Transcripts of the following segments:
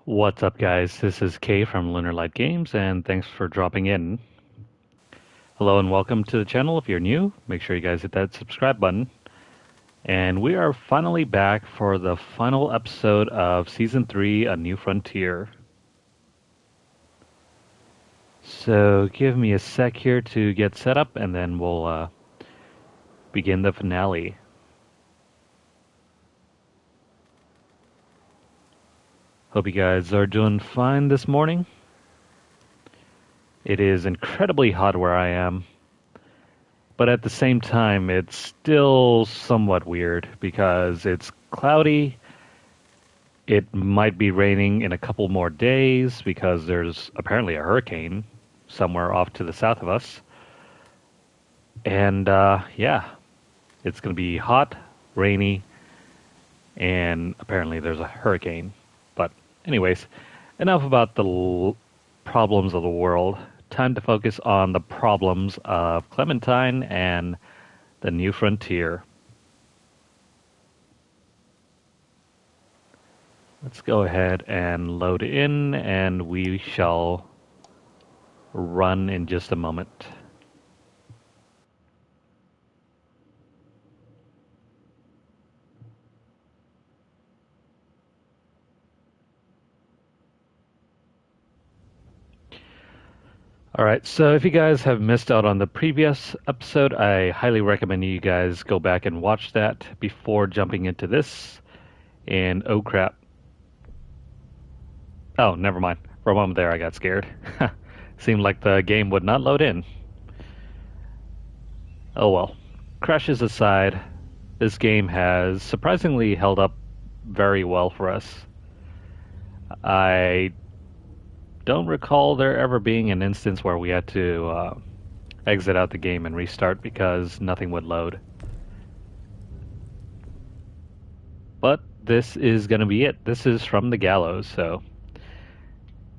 What's up, guys? This is Kay from Lunarlight Games, and thanks for dropping in. Hello and welcome to the channel. If you're new, make sure you guys hit that subscribe button. And we are finally back for the final episode of Season 3, A New Frontier. So give me a sec here to get set up, and then we'll begin the finale. Hope you guys are doing fine this morning. It is incredibly hot where I am, but at the same time, it's still somewhat weird because it's cloudy. It might be raining in a couple more days because there's apparently a hurricane somewhere off to the south of us. And yeah, it's going to be hot, rainy, and apparently there's a hurricane. But anyways, enough about the problems of the world. Time to focus on the problems of Clementine and the New Frontier. Let's go ahead and load in, and we shall run in just a moment. Alright, so if you guys have missed out on the previous episode, I highly recommend you guys go back and watch that before jumping into this. And oh crap. Oh, never mind. For a moment there I got scared. Seemed like the game would not load in. Oh well. Crashes aside, this game has surprisingly held up very well for us. I don't recall there ever being an instance where we had to exit out the game and restart because nothing would load. But this is going to be it. This is from the gallows, so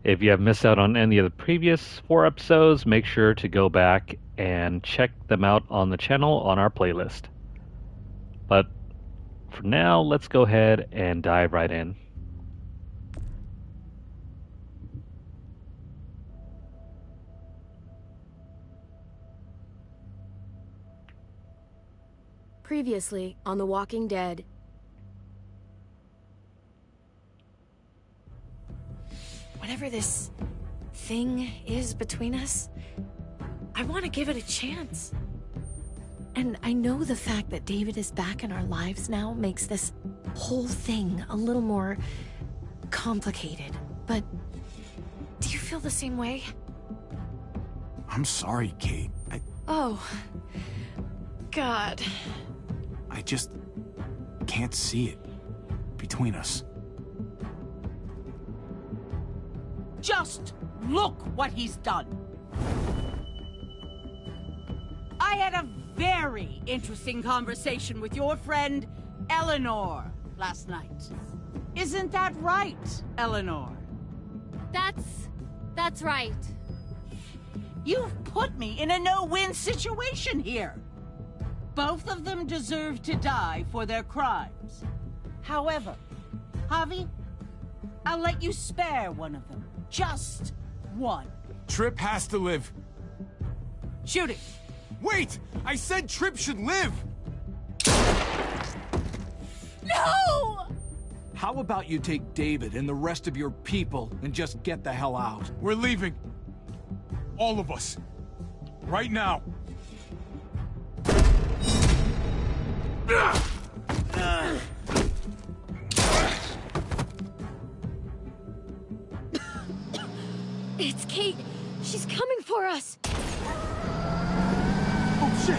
if you have missed out on any of the previous 4 episodes, make sure to go back and check them out on the channel on our playlist. But for now, let's go ahead and dive right in. Previously on The Walking Dead. Whatever this thing is between us, I want to give it a chance. And I know the fact that David is back in our lives now makes this whole thing a little more complicated. But do you feel the same way? I'm sorry, Kate. Oh, God. I just can't see it between us. Just look what he's done. I had a very interesting conversation with your friend Eleanor last night. Isn't that right, Eleanor? That's right. You've put me in a no-win situation here. Both of them deserve to die for their crimes. However, Javi, I'll let you spare one of them. Just one. Tripp has to live. Shoot it. Wait! I said Tripp should live! No! How about you take David and the rest of your people and just get the hell out? We're leaving. All of us. Right now. It's Kate. She's coming for us. Oh, shit!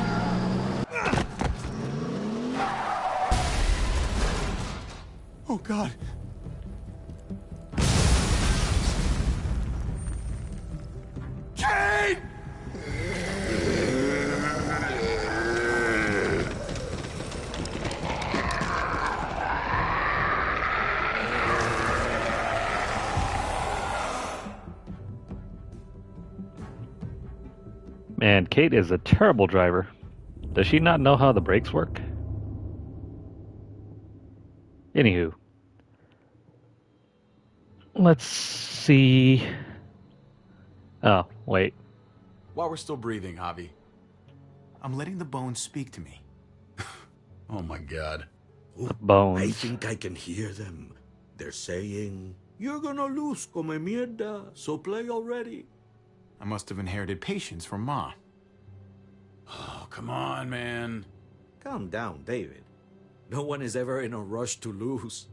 Oh, God. Kate! Man, Kate is a terrible driver. Does she not know how the brakes work? Anywho. Let's see. Oh, wait. While we're still breathing, Javi. I'm letting the bones speak to me. Oh my god. The bones. I think I can hear them. They're saying, "You're gonna lose, come mierda, so play already." I must have inherited patience from Ma. Oh, come on, man. Calm down, David. No one is ever in a rush to lose.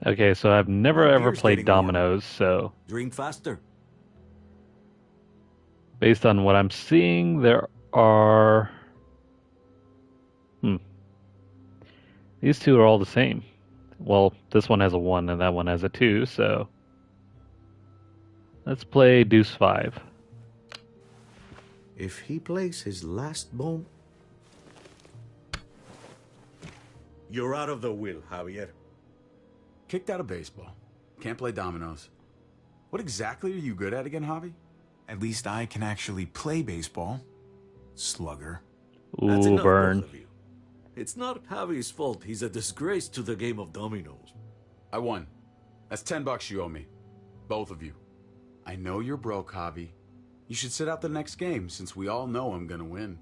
Okay, so I've never My ever beer's played getting warm. dominoes, so Drink faster. based on what I'm seeing, there are... These two are all the same. Well, this one has a 1 and that one has a 2, so... Let's play Deuce 5. If he plays his last bone... You're out of the will, Javier. Kicked out of baseball. Can't play dominoes. What exactly are you good at again, Javi? At least I can actually play baseball. Slugger. That's Ooh, enough, burn. both of you. It's not Javi's fault. He's a disgrace to the game of dominoes. I won. That's $10 you owe me. Both of you. I know you're broke, Javi. You should sit out the next game, since we all know I'm gonna win.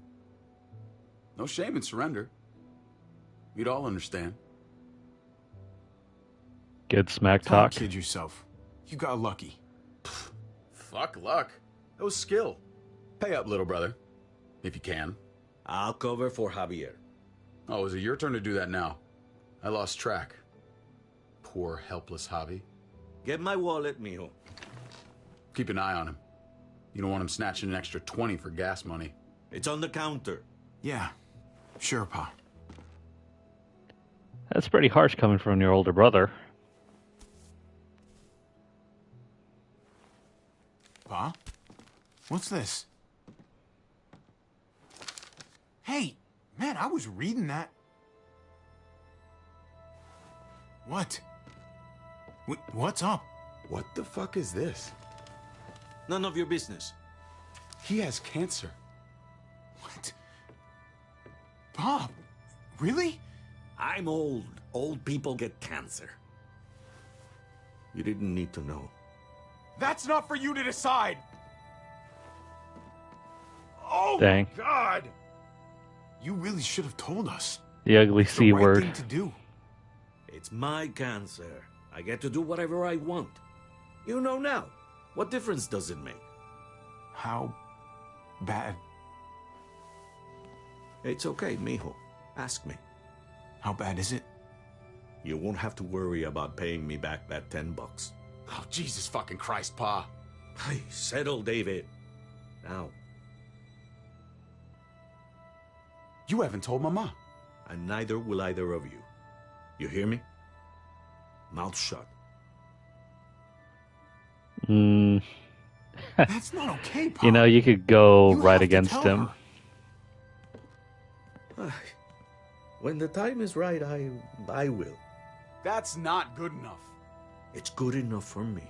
No shame in surrender. We'd all understand. Good smack Don't talk. kid yourself. You got lucky. Fuck luck. That was skill. Pay up, little brother. If you can. I'll cover for Javier. Oh, is it your turn to do that now? I lost track. Poor, helpless Javi. Get my wallet, mijo. Keep an eye on him. You don't want him snatching an extra 20 for gas money. It's on the counter. Yeah. Sure, Pa. That's pretty harsh coming from your older brother. Pa? What's this? Hey, man, I was reading that. What? What's up? What the fuck is this? None of your business. He has cancer. What? Bob, really? I'm old. Old people get cancer. You didn't need to know. That's not for you to decide. Oh, Dang. my God. You really should have told us. The ugly It's the C right word. thing to do. It's my cancer. I get to do whatever I want. You know now. What difference does it make? How bad? It's okay, mijo. Ask me. How bad is it? You won't have to worry about paying me back that $10. Oh, Jesus fucking Christ, Pa. Hey, settle, David. Now, You haven't told Mama. and neither will either of you. You hear me? Mouth shut. Mm, That's not okay, Pa. you know, you could go You right have to against tell him. her. When the time is right, I will. That's not good enough. It's good enough for me.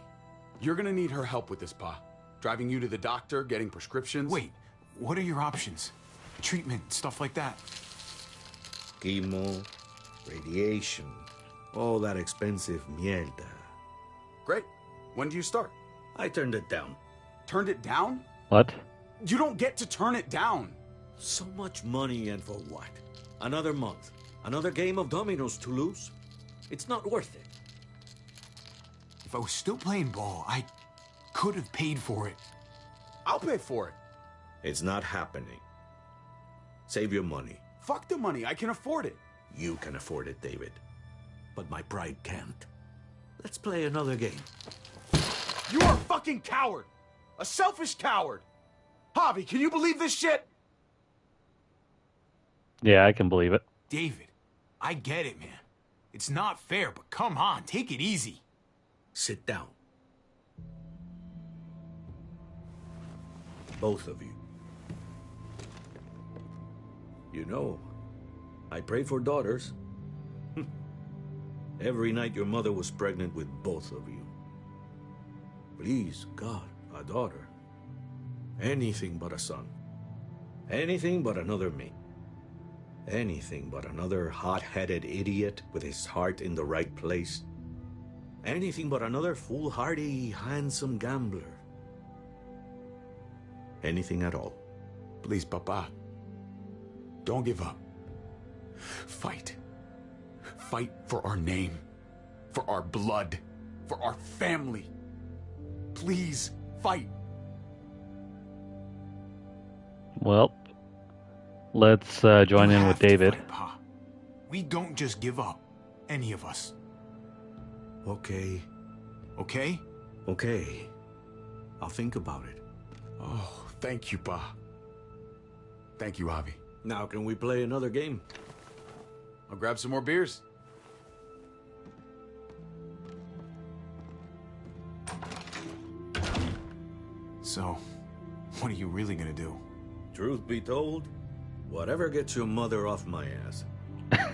You're gonna need her help with this, Pa. Driving you to the doctor, getting prescriptions. Wait, what are your options? Treatment, stuff like that. Chemo, radiation, all that expensive mierda. Great. When do you start? I turned it down. Turned it down? What? You don't get to turn it down. So much money, and for what? Another month. Another game of dominoes to lose? It's not worth it. If I was still playing ball, I could have paid for it. I'll pay for it. It's not happening. Save your money. Fuck the money. I can afford it. You can afford it, David. But my pride can't. Let's play another game. You are a fucking coward. A selfish coward. Javi, can you believe this shit? Yeah, I can believe it. David, I get it, man. It's not fair, but come on, take it easy. Sit down. Both of you. You know, I pray for daughters. Every night your mother was pregnant with both of you. Please, God, a daughter. Anything but a son. Anything but another me. Anything but another hot-headed idiot with his heart in the right place. Anything but another foolhardy, handsome gambler. Anything at all. Please, Papa. Don't give up. Fight. Fight for our name. For our blood. For our family. Please, fight. Well, let's join in with David. Fight, Pa. We don't just give up. Any of us. Okay. Okay? Okay. I'll think about it. Oh, thank you, Pa. Thank you, Javi. Now can we play another game? I'll grab some more beers. So, what are you really gonna do? Truth be told, whatever gets your mother off my ass.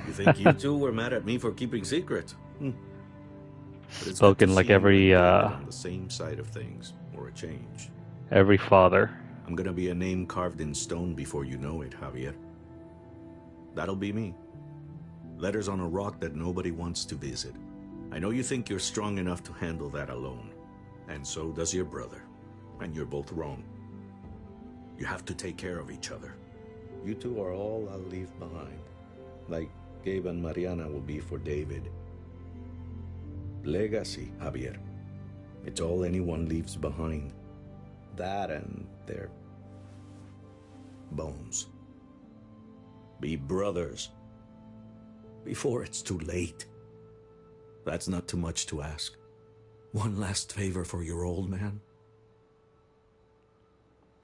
You think you two were mad at me for keeping secrets? But it's good Spoken to like see every you on the same side of things, or a change. every father. I'm gonna be a name carved in stone before you know it, Javier. That'll be me. Letters on a rock that nobody wants to visit. I know you think you're strong enough to handle that alone. And so does your brother. And you're both wrong. You have to take care of each other. You two are all I'll leave behind. Like Gabe and Mariana will be for David. Legacy, Javier. It's all anyone leaves behind. That and their bones. Be brothers. Before it's too late. That's not too much to ask. One last favor for your old man.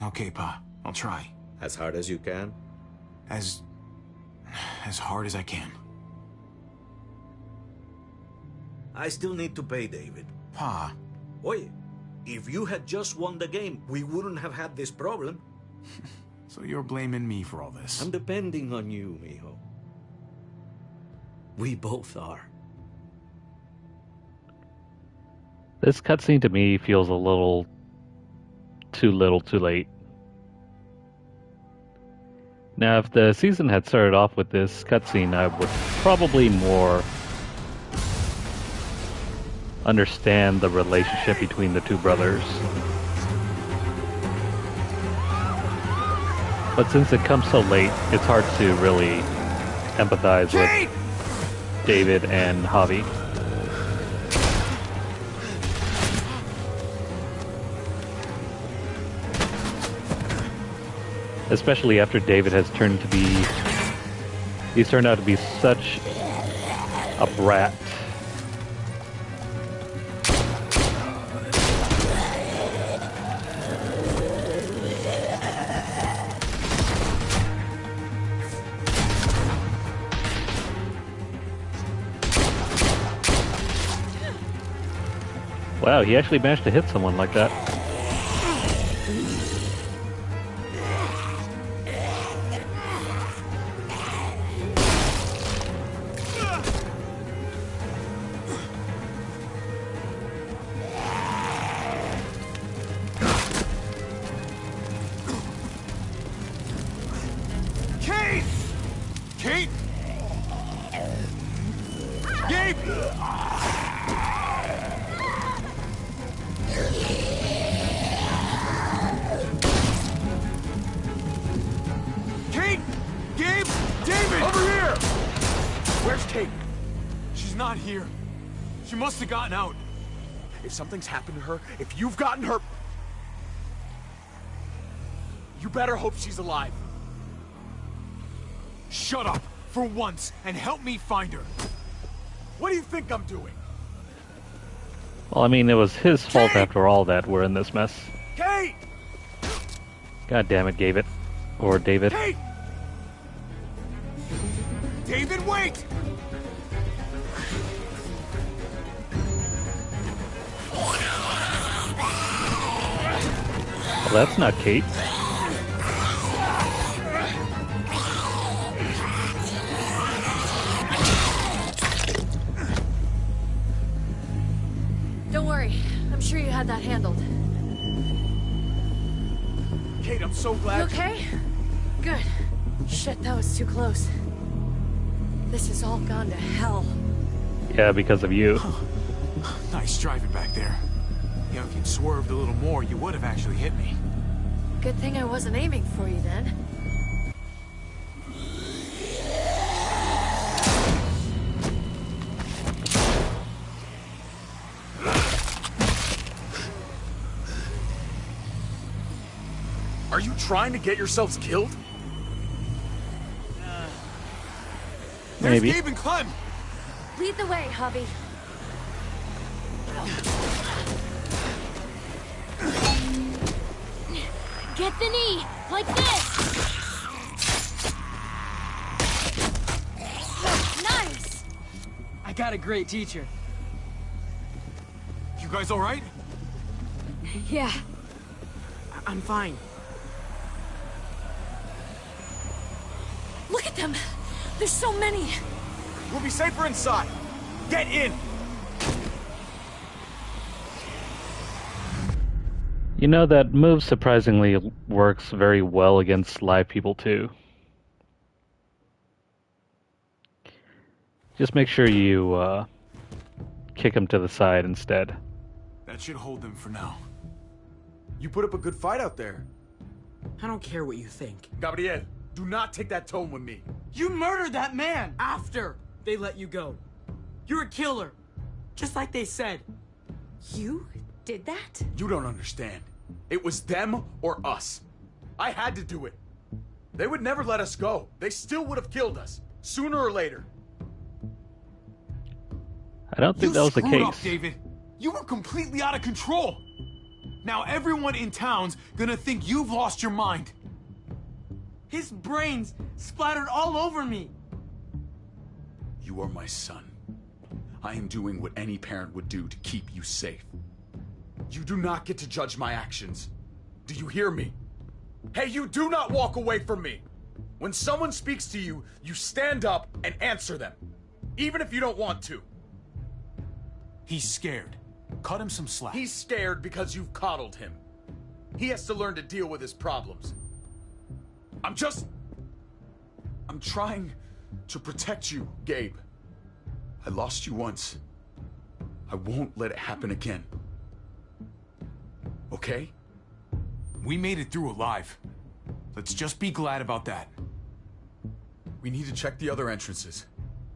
Okay, Pa. I'll try. As hard as you can. As hard as I can. I still need to pay David. Pa. Oye, if you had just won the game, we wouldn't have had this problem. So you're blaming me for all this? I'm depending on you, mijo. We both are. This cutscene to me feels a little too late. Now, if the season had started off with this cutscene, I would probably more understand the relationship between the two brothers. But since it comes so late, it's hard to really empathize with David and Javi. Especially after David has turned to be... He's turned out to be such a brat. Wow, he actually managed to hit someone like that. Kate! Kate! Gabe! Kate! Gabe! David! Over here! Where's Kate? She's not here. She must have gotten out. If something's happened to her, if you've gotten her... You better hope she's alive. Shut up, for once, and help me find her. What do you think I'm doing? Well, I mean, it was his fault after all that we're in this mess. Kate! God damn it, David. Or David. Kate! David, wait! Well, that's not Kate. Don't worry. I'm sure you had that handled. Kate, I'm so glad. You okay? Good. Shit, that was too close. This has all gone to hell. Yeah, because of you. Nice driving back there. You know, if you'd swerved a little more, you would have actually hit me. Good thing I wasn't aiming for you then. Are you trying to get yourselves killed? Maybe. There's Gabe and Clem! Lead the way, Javi. Get the knee, like this! Nice! I got a great teacher. You guys alright? Yeah. I'm fine. Look at them! There's so many! We'll be safer inside. Get in! You know, that move surprisingly works very well against live people too. Just make sure you kick them to the side instead. That should hold them for now. You put up a good fight out there. I don't care what you think. Gabriel, do not take that tone with me. You murdered that man after they let you go. You're a killer, just like they said. You did that? You don't understand. It was them or us. I had to do it. They would never let us go. They still would have killed us, sooner or later. I don't think that was the screwed case. up, David. You were completely out of control. Now everyone in town's gonna think you've lost your mind. His brains splattered all over me. You are my son. I am doing what any parent would do to keep you safe. You do not get to judge my actions. Do you hear me? Hey, you do not walk away from me. When someone speaks to you, you stand up and answer them, even if you don't want to. He's scared. Cut him some slack. He's scared because you've coddled him. He has to learn to deal with his problems. I'm trying to protect you, Gabe. I lost you once. I won't let it happen again. Okay? We made it through alive. Let's just be glad about that. We need to check the other entrances.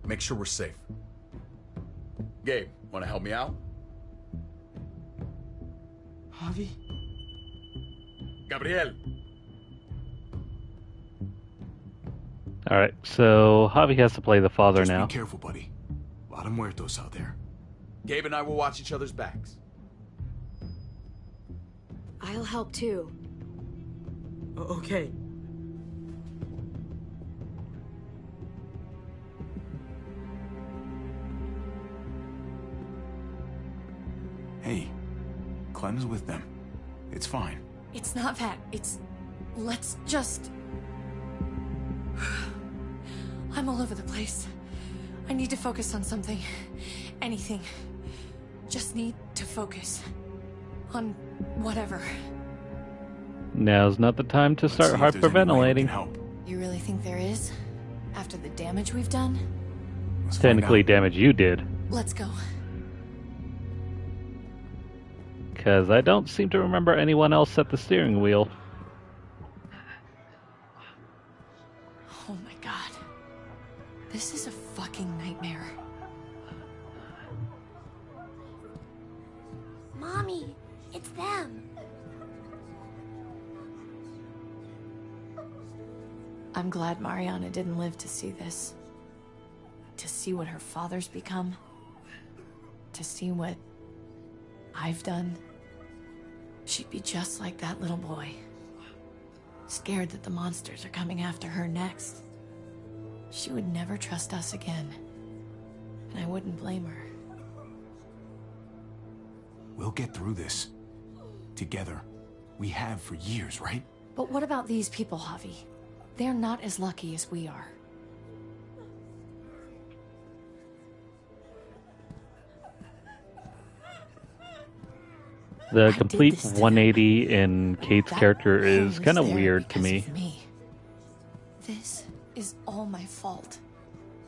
Make sure we're safe. Gabe, want to help me out? Javi? Gabriel. Alright, so Javi has to play the father Just now. be careful, buddy. A lot of muertos out there. Gabe and I will watch each other's backs. I'll help too. Okay. Hey, Clem's with them. It's fine. It's not that. It's... Let's just... I'm all over the place. I need to focus on something. Anything. Just need to focus. On whatever. Now's not the time to Let's start see if there's any way we can hyperventilating. help. You really think there is? After the damage we've done? Let's find Technically out. damage you did. Let's go. Because I don't seem to remember anyone else at the steering wheel. Oh my god. This is a fucking nightmare. Mommy, it's them. I'm glad Mariana didn't live to see this. To see what her father's become. To see what I've done. She'd be just like that little boy. Scared that the monsters are coming after her next. She would never trust us again. And I wouldn't blame her. We'll get through this. Together. We have for years, right? But what about these people, Javi? They're not as lucky as we are. The I complete did this to 180 in Kate's That character pain is was kind of there weird to because me. of This is all my fault.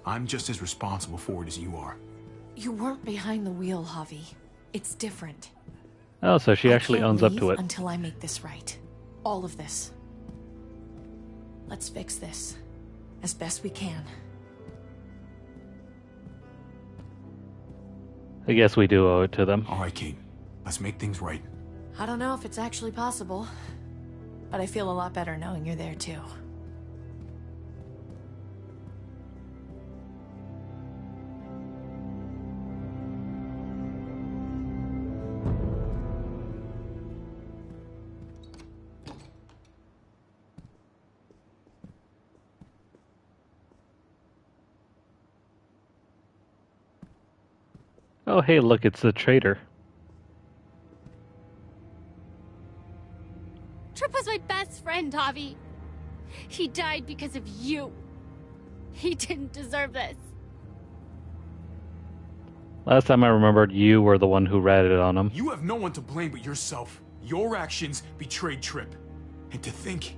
I'm just as responsible for it as you are. You weren't behind the wheel, Javi. It's different. Oh, so she I actually can't owns up leave to it. until I make this right. All of this. Let's fix this. As best we can. I guess we do owe it to them. All right, Kate. Let's make things right. I don't know if it's actually possible, but I feel a lot better knowing you're there too. Oh, hey, look, it's the traitor. Tripp was my best friend, Javi. He died because of you. He didn't deserve this. Last time I remembered, you were the one who ratted on him. You have no one to blame but yourself. Your actions betrayed Tripp. And to think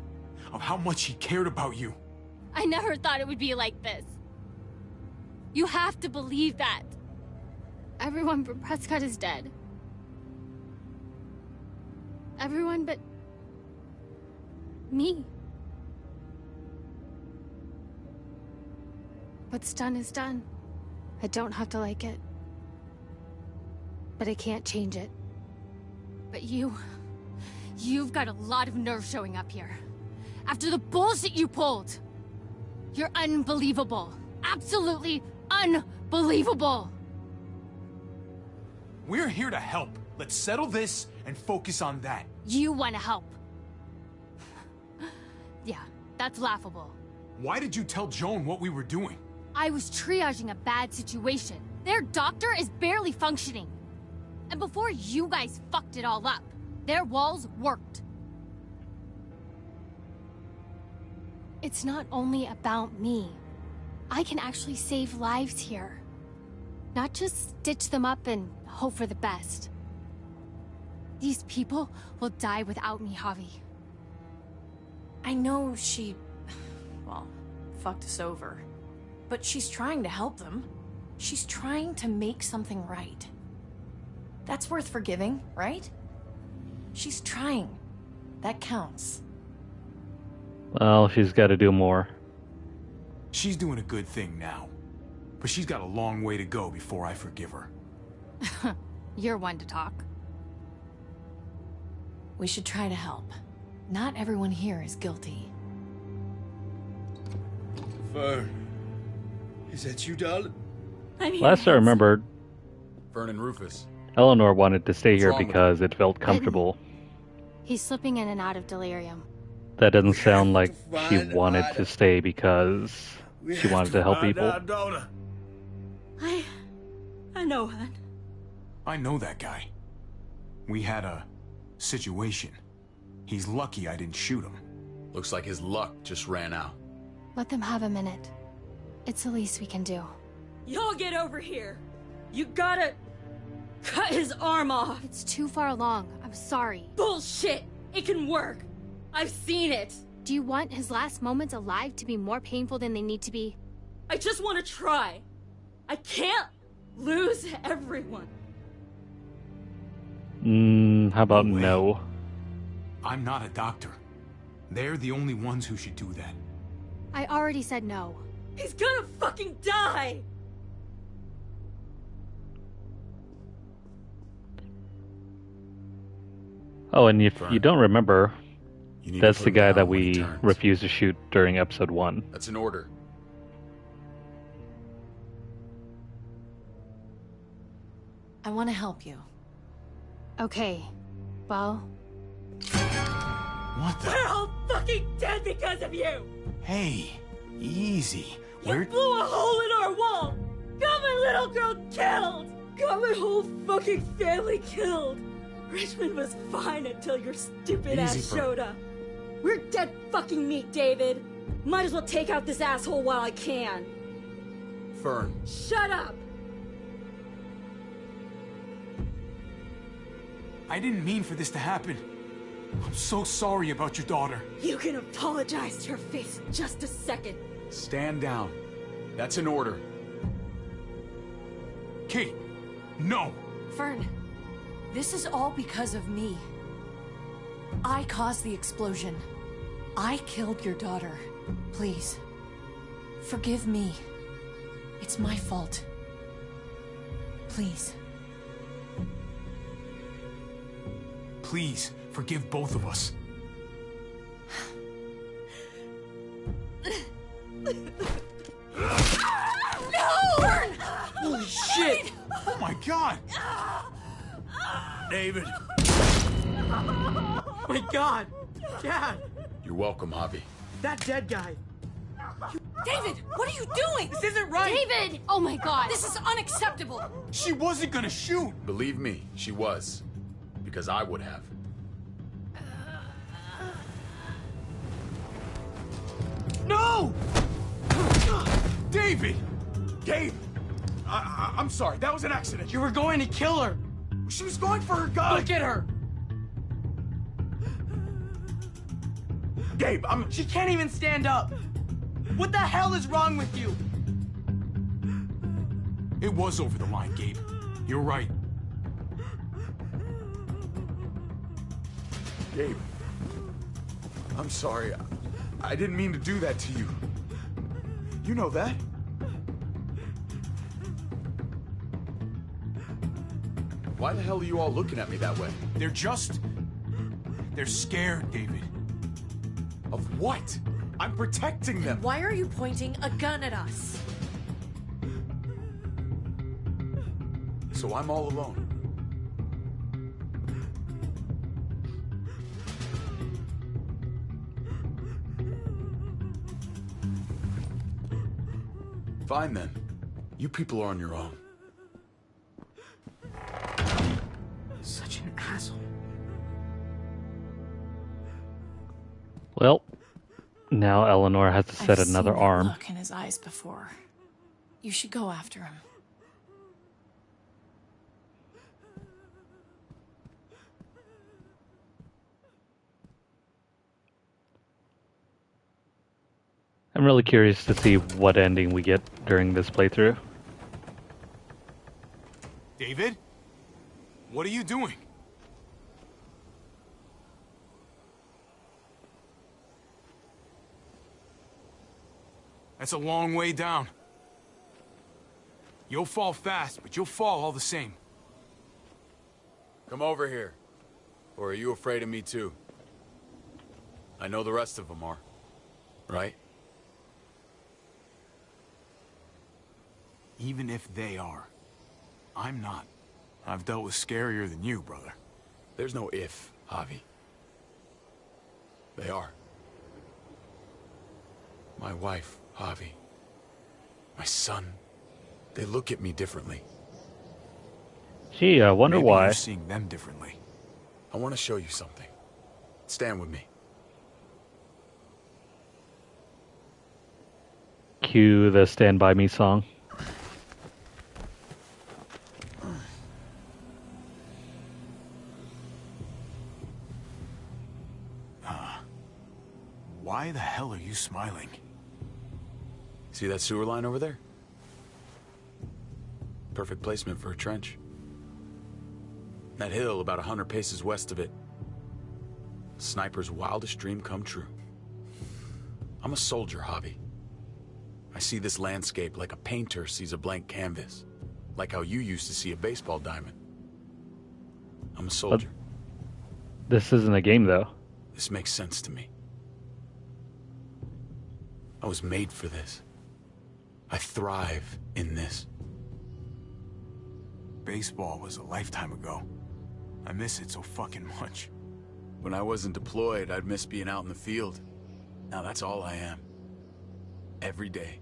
of how much he cared about you. I never thought it would be like this. You have to believe that. Everyone from Prescott is dead. Everyone but me. What's done is done. I don't have to like it. But I can't change it. But you've got a lot of nerve showing up here. After the bullshit you pulled. You're unbelievable. Absolutely unbelievable. We're here to help. Let's settle this and focus on that. You want to help. Yeah, that's laughable. Why did you tell Joan what we were doing? I was triaging a bad situation. Their doctor is barely functioning. And before you guys fucked it all up, their walls worked. It's not only about me. I can actually save lives here. Not just stitch them up and hope for the best. These people will die without me, Javi. I know she, well, fucked us over. But she's trying to help them. She's trying to make something right. That's worth forgiving, right? She's trying. That counts. Well, she's got to do more. She's doing a good thing now. But she's got a long way to go before I forgive her. You're one to talk. We should try to help. Not everyone here is guilty. Fern. Is that you, darling? Last I remembered, Fern and Rufus. Eleanor wanted to stay here wrong with because it felt comfortable. He's slipping in and out of delirium. That doesn't sound like she find wanted out. to stay because she wanted to help people. Our daughter. I know, hon. I know that guy. We had a situation. He's lucky I didn't shoot him. Looks like his luck just ran out. Let them have a minute. It's the least we can do. Y'all get over here. You gotta cut his arm off. It's too far along. I'm sorry. Bullshit. It can work. I've seen it. Do you want his last moments alive to be more painful than they need to be? I just want to try. I can't lose everyone. How about No way. no? I'm not a doctor. They're the only ones who should do that. I already said no. He's gonna fucking die. Oh, and if Fern. you don't remember, You need that's to the put him guy down that when he we turns. refused to shoot during episode 1. That's an order. I want to help you. Okay. Well, What the? We're all fucking dead because of you. Hey, easy. You blew a hole in our wall. Got my little girl killed. Got my whole fucking family killed. Richmond was fine until your stupid Easy, ass Fern. showed up. We're dead fucking meat, David. Might as well take out this asshole while I can. Fern. Shut up. I didn't mean for this to happen. I'm so sorry about your daughter. You can apologize to her face in just a second. Stand down. That's an order. Kate, no. Fern, This is all because of me. I caused the explosion. I killed your daughter. Please, forgive me. It's my fault. Please. Please, forgive both of us. No! Holy shit! Oh my god! David. Oh my god! Dad! You're welcome, Javi. That dead guy! David, what are you doing? This isn't right! David! Oh my god! This is unacceptable! She wasn't gonna shoot! Believe me, she was. Because I would have. No! David! Gabe! I'm sorry, that was an accident. You were going to kill her! She was going for her gun! Look at her! Gabe, She can't even stand up! What the hell is wrong with you? It was over the line, Gabe. You're right. Gabe. I'm sorry. I didn't mean to do that to you. You know that. Why the hell are you all looking at me that way? They're scared, David. Of what? I'm protecting them. Why are you pointing a gun at us? So I'm all alone. Fine then. You people are on your own. Such an asshole. Well, now Eleanor has to set I've another seen that arm. look in his eyes before. You should go after him. I'm really curious to see what ending we get during this playthrough. David? What are you doing? That's a long way down. You'll fall fast, but you'll fall all the same. Come over here. Or are you afraid of me too? I know the rest of them are. Right? Even if they are, I'm not. I've dealt with scarier than you, brother. There's no if, Javi. They are. My wife, Javi. My son. They look at me differently. Gee, I wonder Maybe why. you're seeing them differently. I want to show you something. Stand with me. Cue the Stand By Me song. Why the hell are you smiling? See that sewer line over there? Perfect placement for a trench. That hill about 100 paces west of it. Sniper's wildest dream come true. I'm a soldier, Javi. I see this landscape like a painter sees a blank canvas. Like how you used to see a baseball diamond. I'm a soldier. This isn't a game, though. This makes sense to me. I was made for this. I thrive in this. Baseball was a lifetime ago. I miss it so fucking much. When I wasn't deployed, I'd miss being out in the field. Now that's all I am. Every day.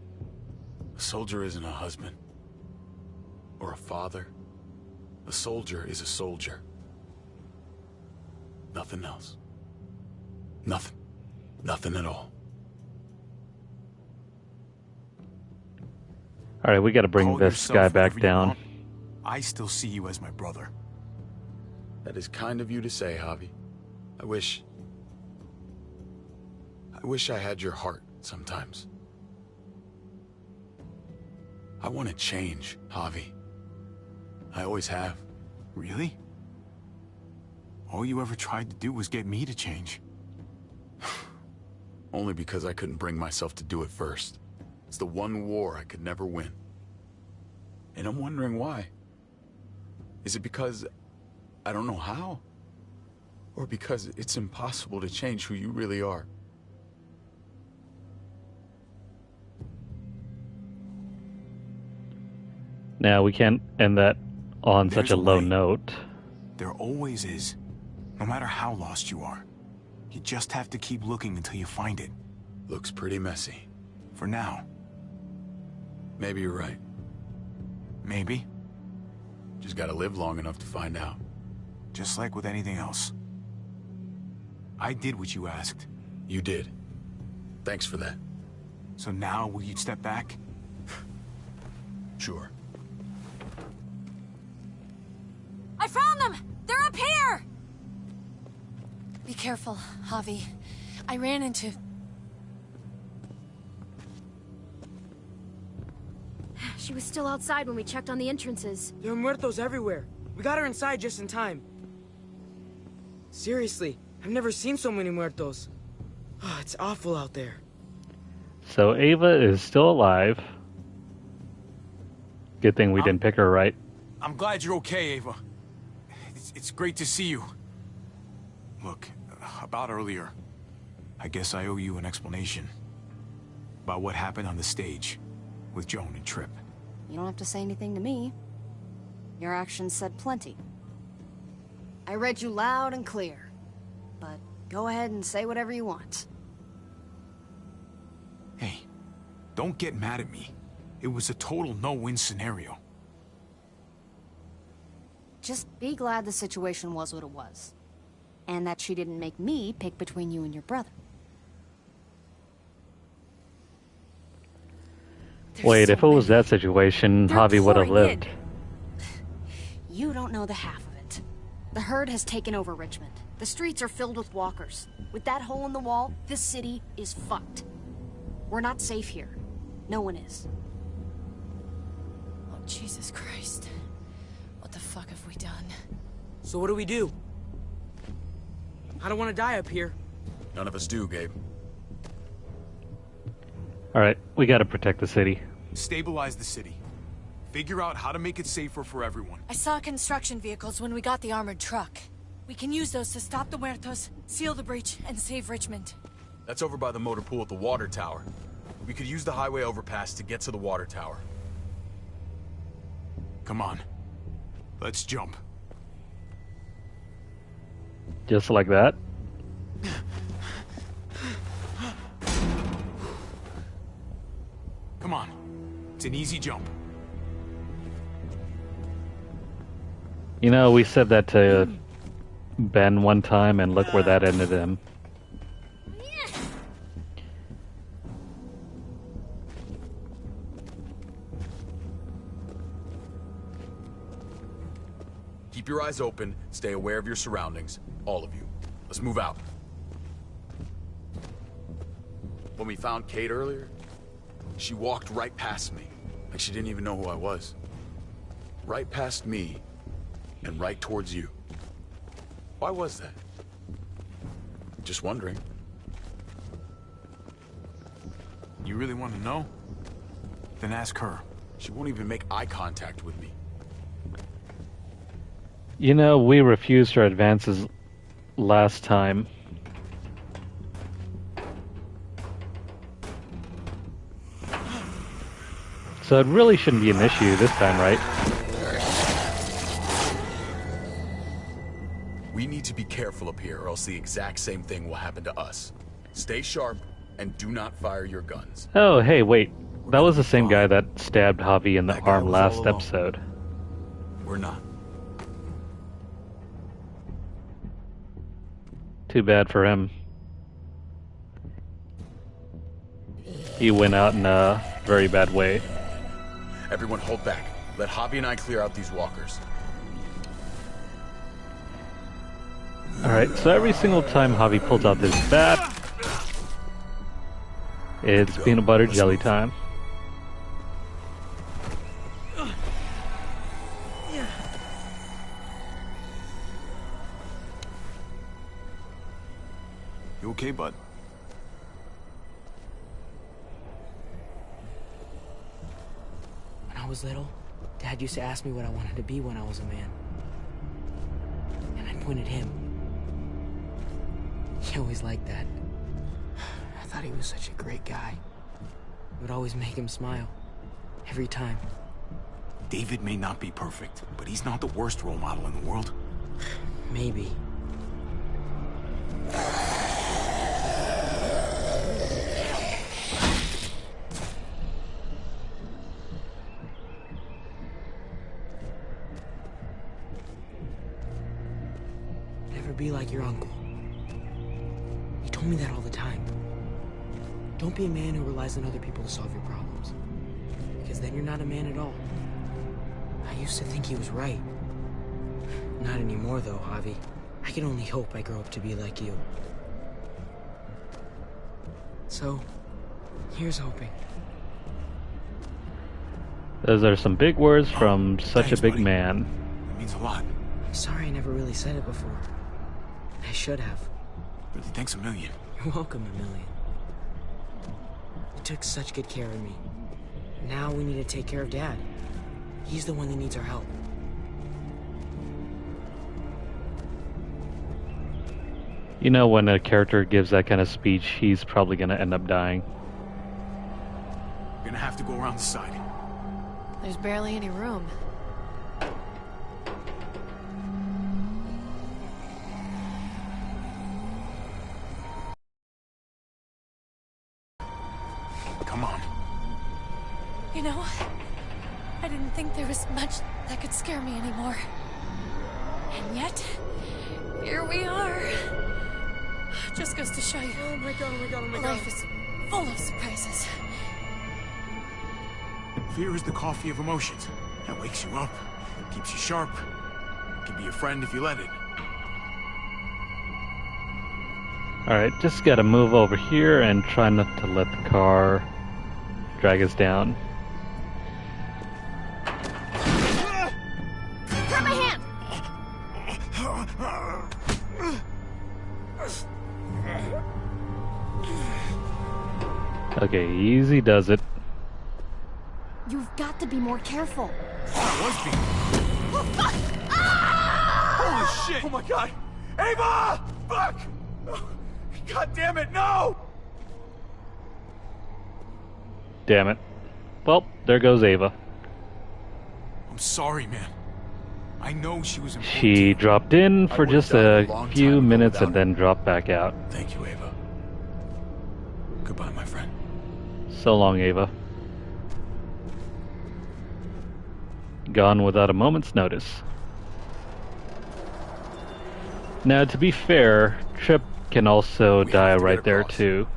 A soldier isn't a husband. Or a father. A soldier is a soldier. Nothing else. Nothing. Nothing at all. Alright, we gotta bring Call this yourself guy back whatever you down. want. I still see you as my brother. That is kind of you to say, Javi. I wish I had your heart sometimes. I want to change, Javi. I always have. Really? All you ever tried to do was get me to change. Only because I couldn't bring myself to do it first. It's the one war I could never win. And I'm wondering why. Is it because I don't know how? Or because it's impossible to change who you really are? Now, we can't end that on such a low note. There always is. No matter how lost you are. You just have to keep looking until you find it. Looks pretty messy. For now. Maybe you're right. Maybe. Just gotta live long enough to find out. Just like with anything else. I did what you asked. You did. Thanks for that. So now, will you step back? Sure. I found them! They're up here! Be careful, Javi. I ran into... She was still outside when we checked on the entrances. There are muertos everywhere. We got her inside just in time. Seriously, I've never seen so many muertos. Oh, it's awful out there. So Ava is still alive. Good thing we didn't pick her right. I'm glad you're okay, Ava. It's great to see you. Look, about earlier, I guess I owe you an explanation. About what happened on the stage with Joan and Tripp. You don't have to say anything to me. Your actions said plenty. I read you loud and clear. But go ahead and say whatever you want. Hey, don't get mad at me. It was a total no-win scenario. Just be glad the situation was what it was. And that she didn't make me pick between you and your brother. Wait, if it was that situation, Javi would have lived. You don't know the half of it. The herd has taken over Richmond. The streets are filled with walkers. With that hole in the wall, this city is fucked. We're not safe here. No one is. Oh, Jesus Christ. What the fuck have we done? So what do we do? I don't want to die up here. None of us do, Gabe. Alright, we gotta protect the city. Stabilize the city. Figure out how to make it safer for everyone. I saw construction vehicles when we got the armored truck. We can use those to stop the muertos, seal the breach, and save Richmond. That's over by the motor pool at the water tower. We could use the highway overpass to get to the water tower. Come on. Let's jump. Just like that. Come on. It's an easy jump. You know, we said that to Ben one time, and look where that ended him. Keep your eyes open, stay aware of your surroundings. All of you. Let's move out. When we found Kate earlier, she walked right past me, like she didn't even know who I was. Right past me, and right towards you. Why was that? Just wondering. You really want to know? Then ask her. She won't even make eye contact with me. You know, we refused her advances last time. So it really shouldn't be an issue this time, right? We need to be careful up here, or else the exact same thing will happen to us. Stay sharp, and do not fire your guns. Oh, hey, wait. That was the same guy that stabbed Javi in the arm last episode. We're not. Too bad for him. He went out in a very bad way. Everyone hold back. Let Javi and I clear out these walkers. Alright, so every single time Javi pulls out this bat, it's peanut butter jelly time. You okay, bud? When I was little, Dad used to ask me what I wanted to be when I was a man. And I'd point at him. He always liked that. I thought he was such a great guy. It would always make him smile. Every time. David may not be perfect, but he's not the worst role model in the world. Maybe. Never be like your uncle. He told me that all the time. Don't be a man who relies on other people to solve your problems. Because then you're not a man at all. I used to think he was right. Not anymore, though, Javi. I can only hope I grow up to be like you. So, here's hoping. Those are some big words from such Thanks, a big buddy. man. It means a lot. I'm sorry I never really said it before. I should have. Really, thanks a million. You're welcome, a million. You took such good care of me. Now we need to take care of Dad. He's the one that needs our help. You know, when a character gives that kind of speech, he's probably going to end up dying. We're gonna have to go around the side. There's barely any room. Come on. You know, I didn't think there was much that could scare me anymore. And yet, here we are. Just goes to show you. Oh my god, oh my god, oh my god. Life is full of surprises. Fear is the coffee of emotions. It wakes you up, keeps you sharp. Can be a friend if you let it. Alright, just gotta move over here and try not to let the car drag us down. Grab my hand! Okay, easy does it. You've got to be more careful. Was me. Holy shit! Oh my god! Ava! Fuck! God damn it, no! Damn it. Well, there goes Ava. I'm sorry, man. I know she was important. She dropped in for just a few minutes and then dropped back out. Thank you, Ava. Goodbye, my friend. So long, Ava. Gone without a moment's notice. Now, to be fair, Trip can also die right there too.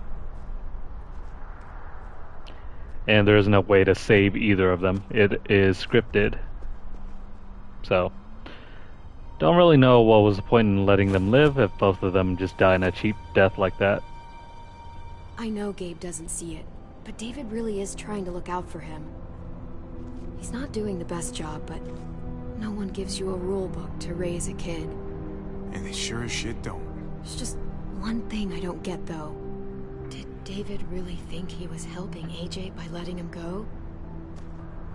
And there is no way to save either of them. It is scripted. So, don't really know what was the point in letting them live if both of them just die in a cheap death like that. I know Gabe doesn't see it, but David really is trying to look out for him. He's not doing the best job, but no one gives you a rule book to raise a kid. And they sure as shit don't. There's just one thing I don't get, though. Did David really think he was helping AJ by letting him go?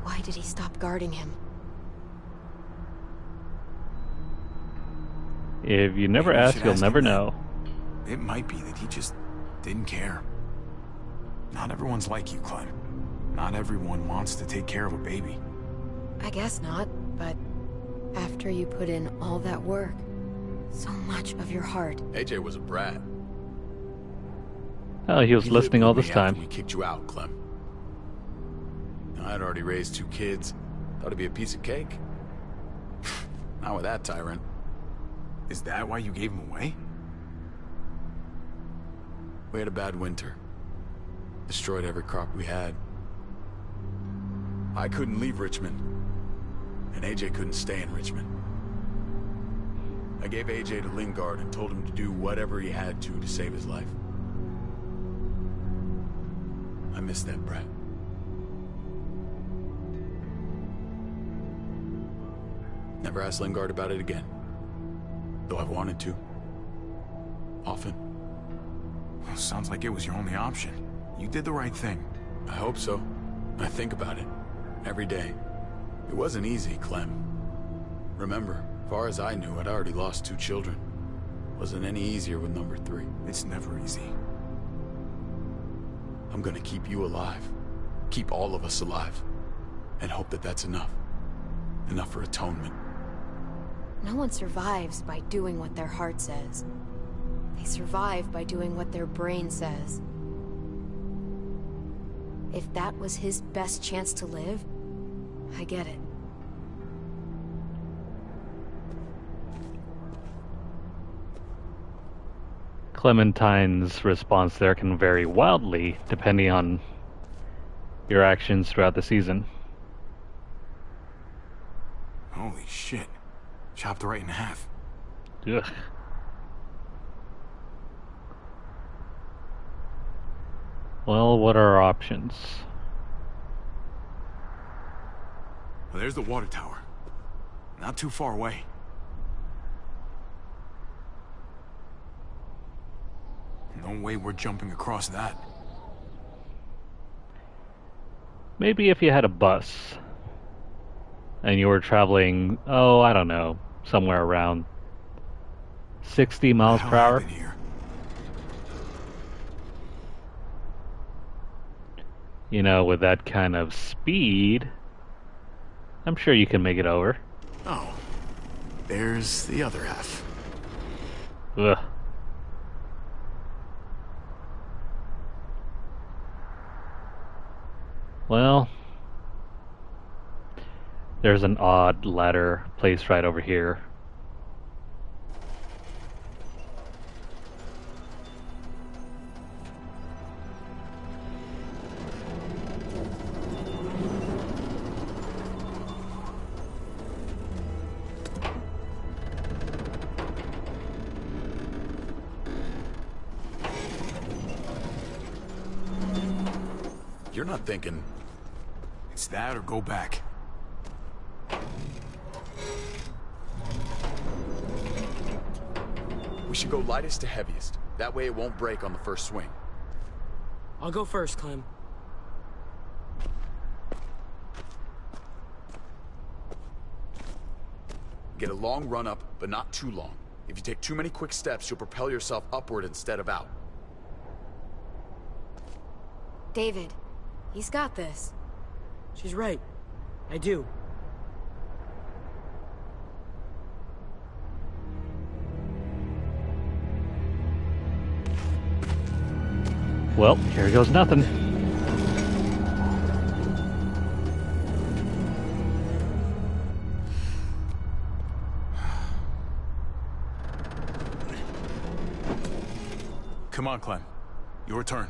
Why did he stop guarding him? If you never Maybe we ask, should you'll ask never him that. know. It might be that he just didn't care. Not everyone's like you, Clem. Not everyone wants to take care of a baby. I guess not, but after you put in all that work, so much of your heart. AJ was a brat. Oh, he was You listening lived all with this me after time. We kicked you out, Clem. I'd already raised 2 kids. Thought it'd be a piece of cake. Not with that tyrant. Is that why you gave him away? We had a bad winter. Destroyed every crop we had. I couldn't leave Richmond. And AJ couldn't stay in Richmond. I gave AJ to Lingard and told him to do whatever he had to save his life. I miss that brat. Never asked Lingard about it again. Though I've wanted to. Often. sounds like it was your only option. You did the right thing. I hope so. I think about it every day. It wasn't easy, Clem. Remember, far as I knew, I'd already lost 2 children. Wasn't any easier with number 3. It's never easy. I'm gonna keep you alive. Keep all of us alive. And hope that that's enough. Enough for atonement. No one survives by doing what their heart says. They survive by doing what their brain says. If that was his best chance to live, I get it. Clementine's response there can vary wildly depending on your actions throughout the season. Holy shit. Chopped right in half. Ugh. Well, what are our options? Well, there's the water tower. Not too far away. No way we're jumping across that. Maybe if you had a bus and you were traveling, oh, I don't know, somewhere around 60 miles per hour. Here? You know, with that kind of speed, I'm sure you can make it over. Oh, there's the other half. Ugh. Well, there's an odd ladder placed right over here. You're not thinking... It's that or go back. We should go lightest to heaviest. That way it won't break on the first swing. I'll go first, Clem. Get a long run up, but not too long. If you take too many quick steps, you'll propel yourself upward instead of out. David, he's got this. She's right. I do. Well, here goes nothing. Come on, Clem. Your turn.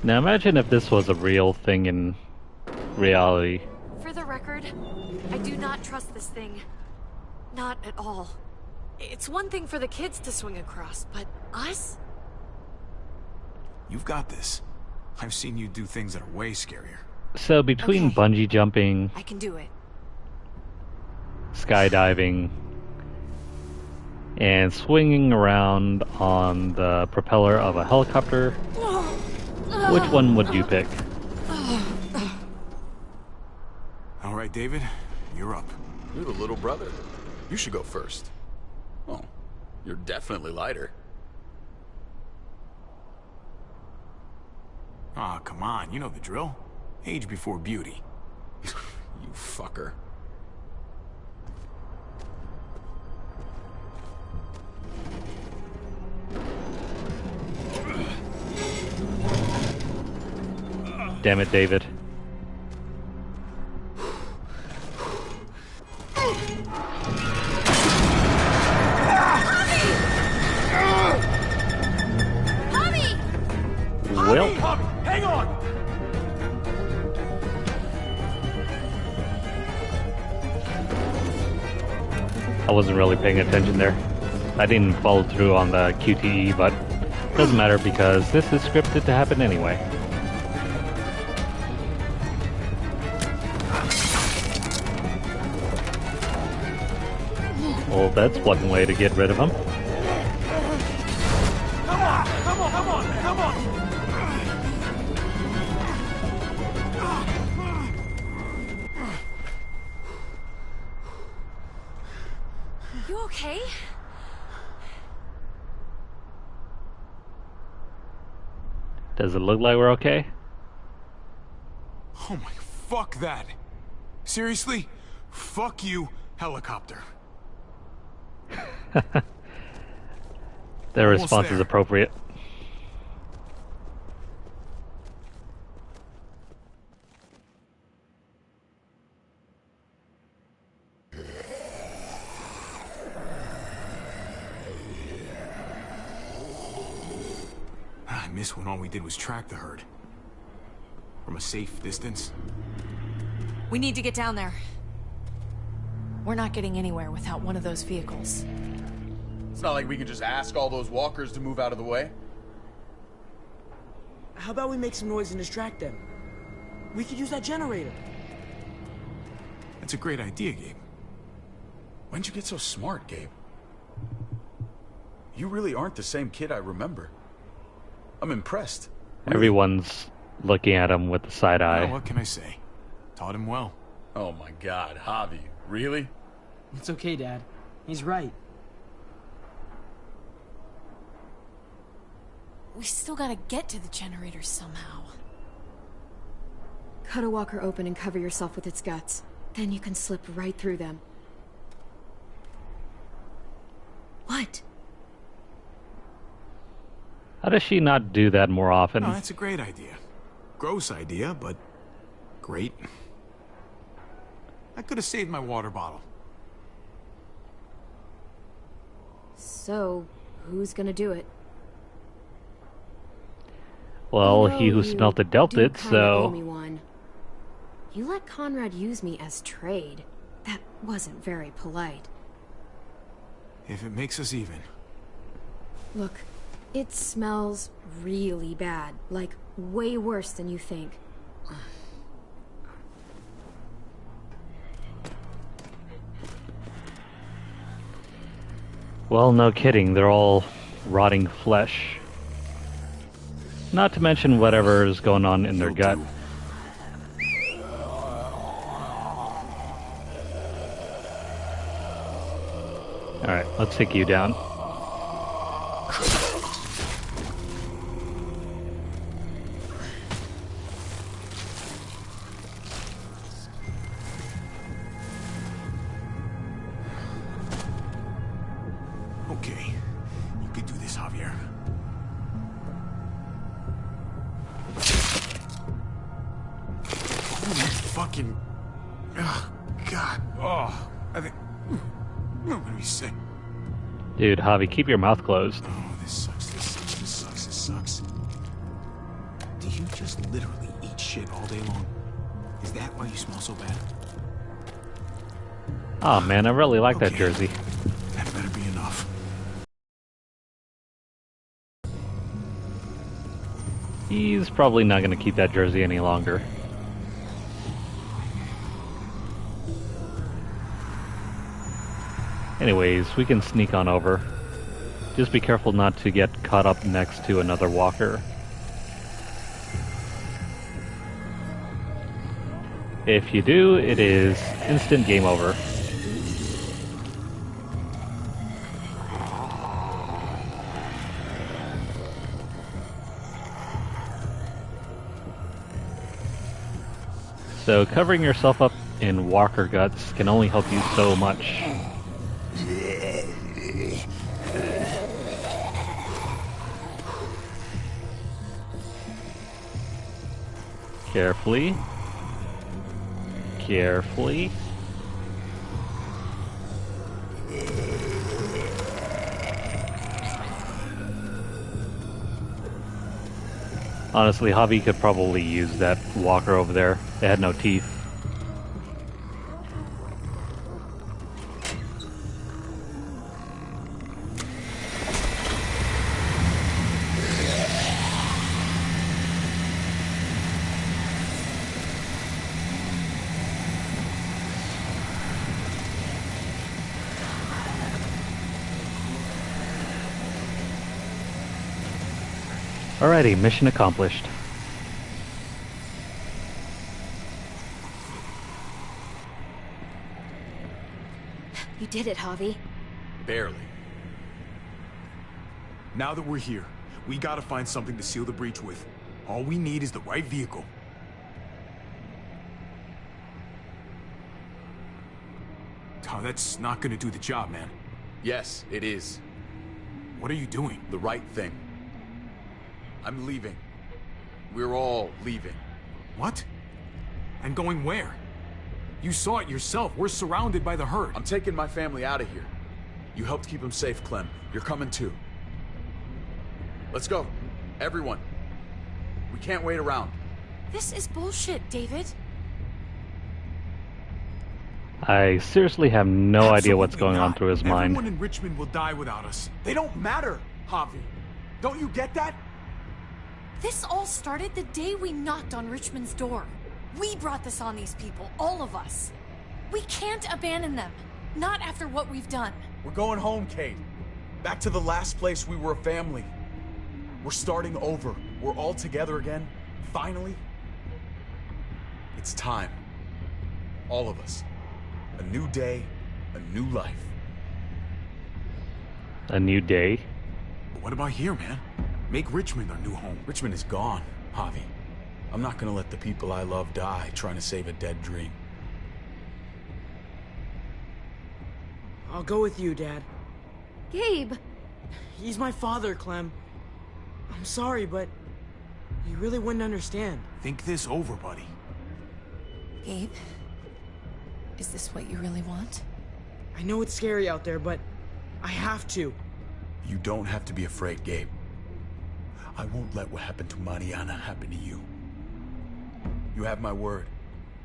Now imagine if this was a real thing in reality. For the record, I do not trust this thing. Not at all. It's one thing for the kids to swing across, but us? You've got this. I've seen you do things that are way scarier. So between Okay. bungee jumping, I can do it. skydiving, and swinging around on the propeller of a helicopter, which one would you pick? All right, David, you're up. You're the little brother. You should go first. Oh, you're definitely lighter. Ah, come on, you know the drill. Age before beauty. You fucker. Damn it, David. Well, Javi, hang on! I wasn't really paying attention there. I didn't follow through on the QTE, but doesn't matter because this is scripted to happen anyway. Well, that's one way to get rid of him. Come on! You okay? Does it look like we're okay? Oh my, fuck that. Seriously? Fuck you, helicopter. Their Almost response there. is appropriate. I miss when all we did was track the herd. From a safe distance. We need to get down there. We're not getting anywhere without one of those vehicles. It's not like we can just ask all those walkers to move out of the way. How about we make some noise and distract them? We could use that generator. That's a great idea, Gabe. When'd you get so smart, Gabe? You really aren't the same kid I remember. I'm impressed. Really. Everyone's looking at him with the side eye. Well, what can I say? Taught him well. Oh my god, Javi. Really? It's okay, Dad. He's right. We still gotta get to the generator somehow. Cut a walker open and cover yourself with its guts. Then you can slip right through them. What? How does she not do that more often? No, that's a great idea. Gross idea, but great. I could have saved my water bottle. So, who's gonna do it? Well, You know he who you smelt it dealt do it, kinda owe so... me one. You let Conrad use me as trade. That wasn't very polite. If it makes us even. Look, it smells really bad. Like, way worse than you think. Well, no kidding, they're all rotting flesh. Not to mention whatever is going on in their gut. Alright, let's take you down. Okay, you could do this, Javier. Holy fucking... Oh, God. Oh, I think... I'm gonna be sick. Dude, Javi, keep your mouth closed. Oh, this sucks, this sucks, this sucks, this sucks. Do you just literally eat shit all day long? Is that why you smell so bad? Oh man, I really like that jersey. That better be enough. He's probably not going to keep that jersey any longer. Anyways, we can sneak on over. Just be careful not to get caught up next to another walker. If you do, it is instant game over. So covering yourself up in walker guts can only help you so much. Carefully. Carefully. Honestly, Javi could probably use that walker over there. It had no teeth. Alrighty, mission accomplished. You did it, Javi. Barely. Now that we're here, we gotta find something to seal the breach with. All we need is the right vehicle. Oh, that's not gonna do the job, man. Yes, it is. What are you doing? The right thing. I'm leaving. We're all leaving. What? And going where? You saw it yourself. We're surrounded by the herd. I'm taking my family out of here. You helped keep them safe, Clem. You're coming too. Let's go. Everyone. We can't wait around. This is bullshit, David. I seriously have no idea what's going on through his mind. Everyone in Richmond will die without us. They don't matter, Javi. Don't you get that? This all started the day we knocked on Richmond's door. We brought this on these people, all of us. We can't abandon them. Not after what we've done. We're going home, Kate. Back to the last place we were a family. We're starting over. We're all together again. Finally. It's time. All of us. A new day, a new life. A new day? But what about here, man? Make Richmond our new home. Richmond is gone, Javi. I'm not gonna let the people I love die trying to save a dead dream. I'll go with you, Dad. Gabe! He's my father, Clem. I'm sorry, but you really wouldn't understand. Think this over, buddy. Gabe, is this what you really want? I know it's scary out there, but I have to. You don't have to be afraid, Gabe. I won't let what happened to Mariana happen to you. You have my word.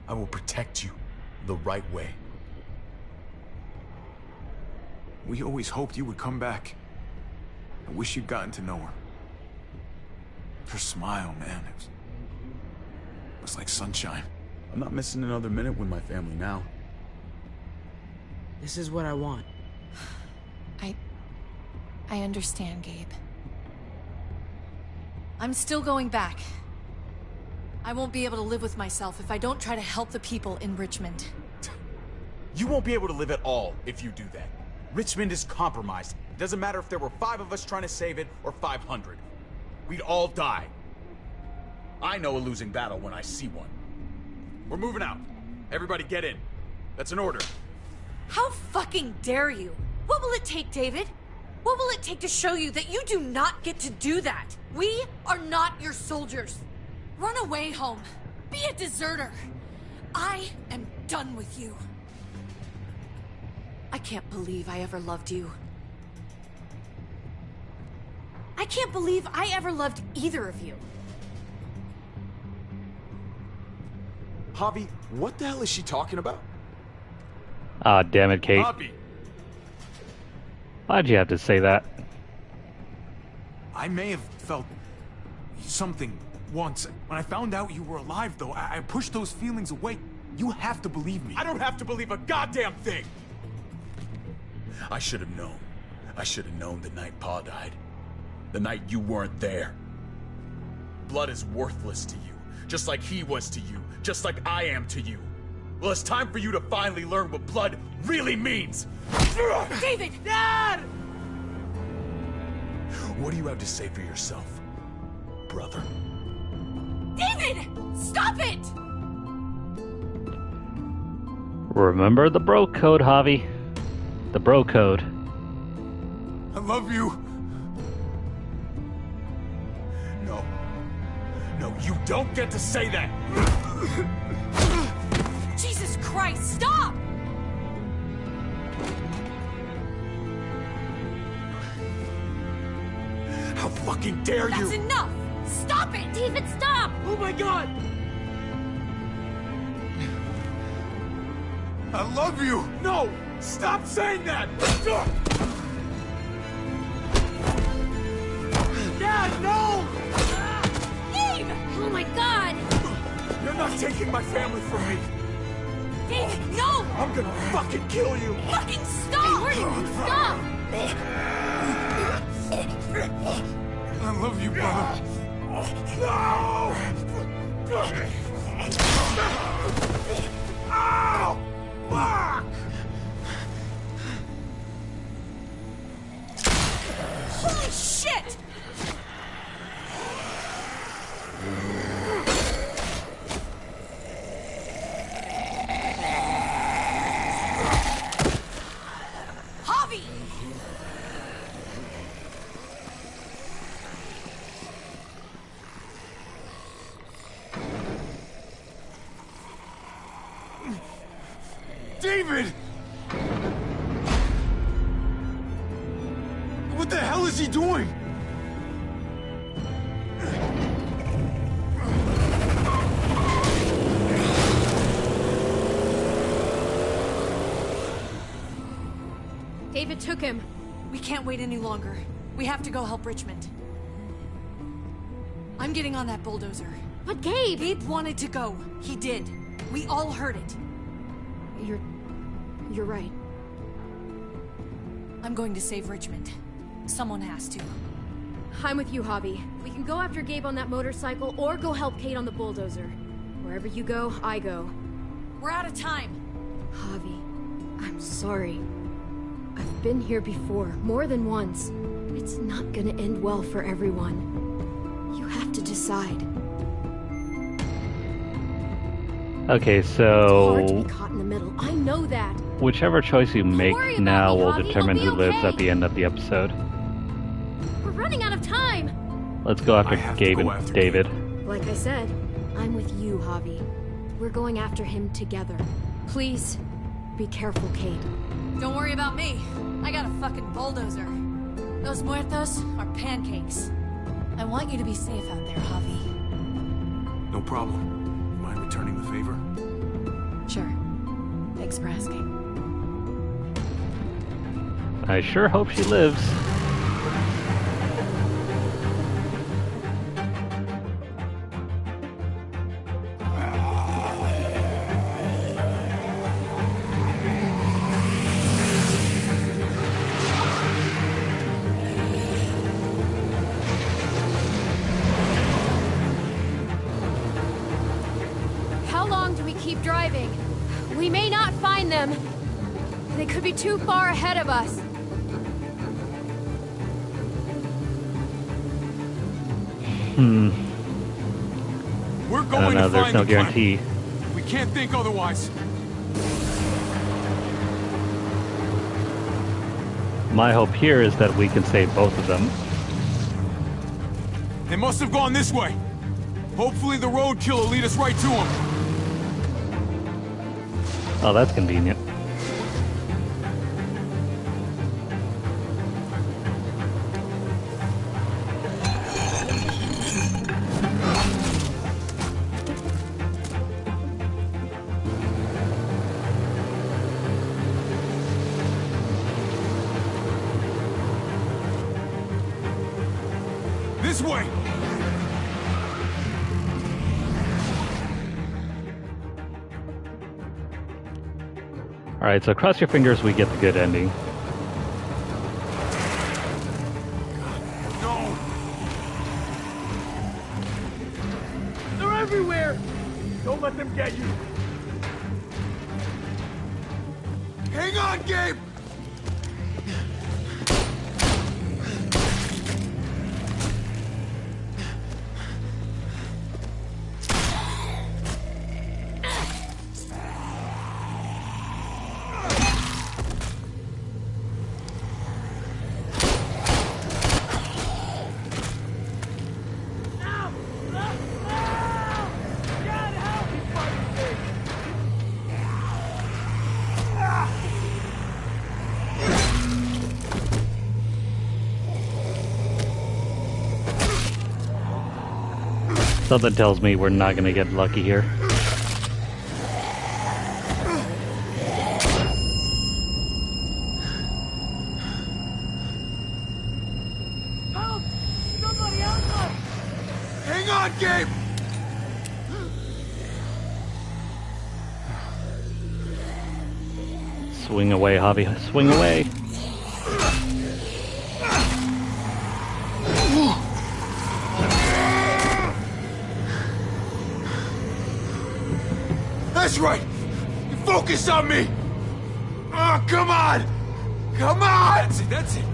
I will protect you the right way. We always hoped you would come back. I wish you'd gotten to know her. Her smile, man, it was like sunshine. I'm not missing another minute with my family now. This is what I want. I understand, Gabe. I'm still going back. I won't be able to live with myself if I don't try to help the people in Richmond. You won't be able to live at all if you do that. Richmond is compromised. It doesn't matter if there were 5 of us trying to save it or 500. We'd all die. I know a losing battle when I see one. We're moving out. Everybody get in. That's an order. How fucking dare you? What will it take, David? What will it take to show you that you do not get to do that? We are not your soldiers. Run away home. Be a deserter. I am done with you. I can't believe I ever loved you. I can't believe I ever loved either of you. Javi, what the hell is she talking about? Ah, damn it, Kate. Javi! Why'd you have to say that? I may have felt something once. When I found out you were alive, though, I pushed those feelings away. You have to believe me. I don't have to believe a goddamn thing! I should have known. I should have known the night Pa died. The night you weren't there. Blood is worthless to you, just like he was to you, just like I am to you. Well, it's time for you to finally learn what blood really means. David! Dad! What do you have to say for yourself, brother? David! Stop it! Remember the bro code, Javi. The bro code. I love you. No. No, you don't get to say that! Jesus Christ, stop! How fucking dare you! That's enough! Stop it! David, stop! Oh my god! I love you! No! Stop saying that! Dad, no! Gabe! Oh my god! You're not taking my family from me! David, no! I'm gonna fucking kill you! Fucking stop! Stop! I love you, brother. Ow! Fuck! Holy shit! Javi! David! What the hell is he doing? David took him. We can't wait any longer. We have to go help Richmond. I'm getting on that bulldozer. But Gabe! Gabe wanted to go. He did. We all heard it. You're right. I'm going to save Richmond. Someone has to. I'm with you, Javi. We can go after Gabe on that motorcycle or go help Kate on the bulldozer. Wherever you go, I go. We're out of time. Javi, I'm sorry. I've been here before, more than once. It's not gonna end well for everyone. You have to decide. Okay, It's hard to so be caught in the middle. I know that. whichever choice you make worry about now me, will Javi. determine I'll who be lives okay. at the end of the episode. We're running out of time. Let's go after I have to Gabe go and after David. Like I said, I'm with you, Javi. We're going after him together. Please, be careful, Kate. Don't worry about me. I got a fucking bulldozer. Those muertos are pancakes. I want you to be safe out there, Javi. No problem. Mind returning the favor? Sure. Thanks for asking. I sure hope she lives. How long do we keep driving? We may not find them. They could be too far ahead of us. We're I don't going know, to there's find no the Clem. guarantee. We can't think otherwise. My hope here is that we can save both of them. They must have gone this way. Hopefully the roadkill will lead us right to him. Oh, that's convenient. This way! Alright, so cross your fingers we get the good ending. No! They're everywhere! Don't let them get you! Hang on, Gabe! Something tells me we're not gonna get lucky here. Help! Somebody help us! Hang on, Gabe! Swing away, Javi. Swing away. That's right! You focus on me! Oh, come on! Come on! That's it, that's it!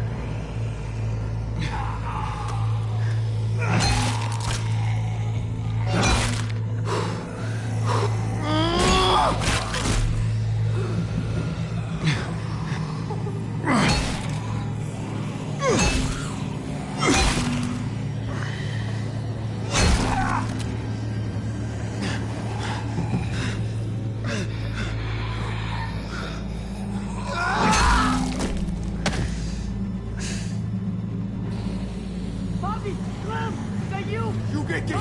Bobby! Clem! Is that you? You get game!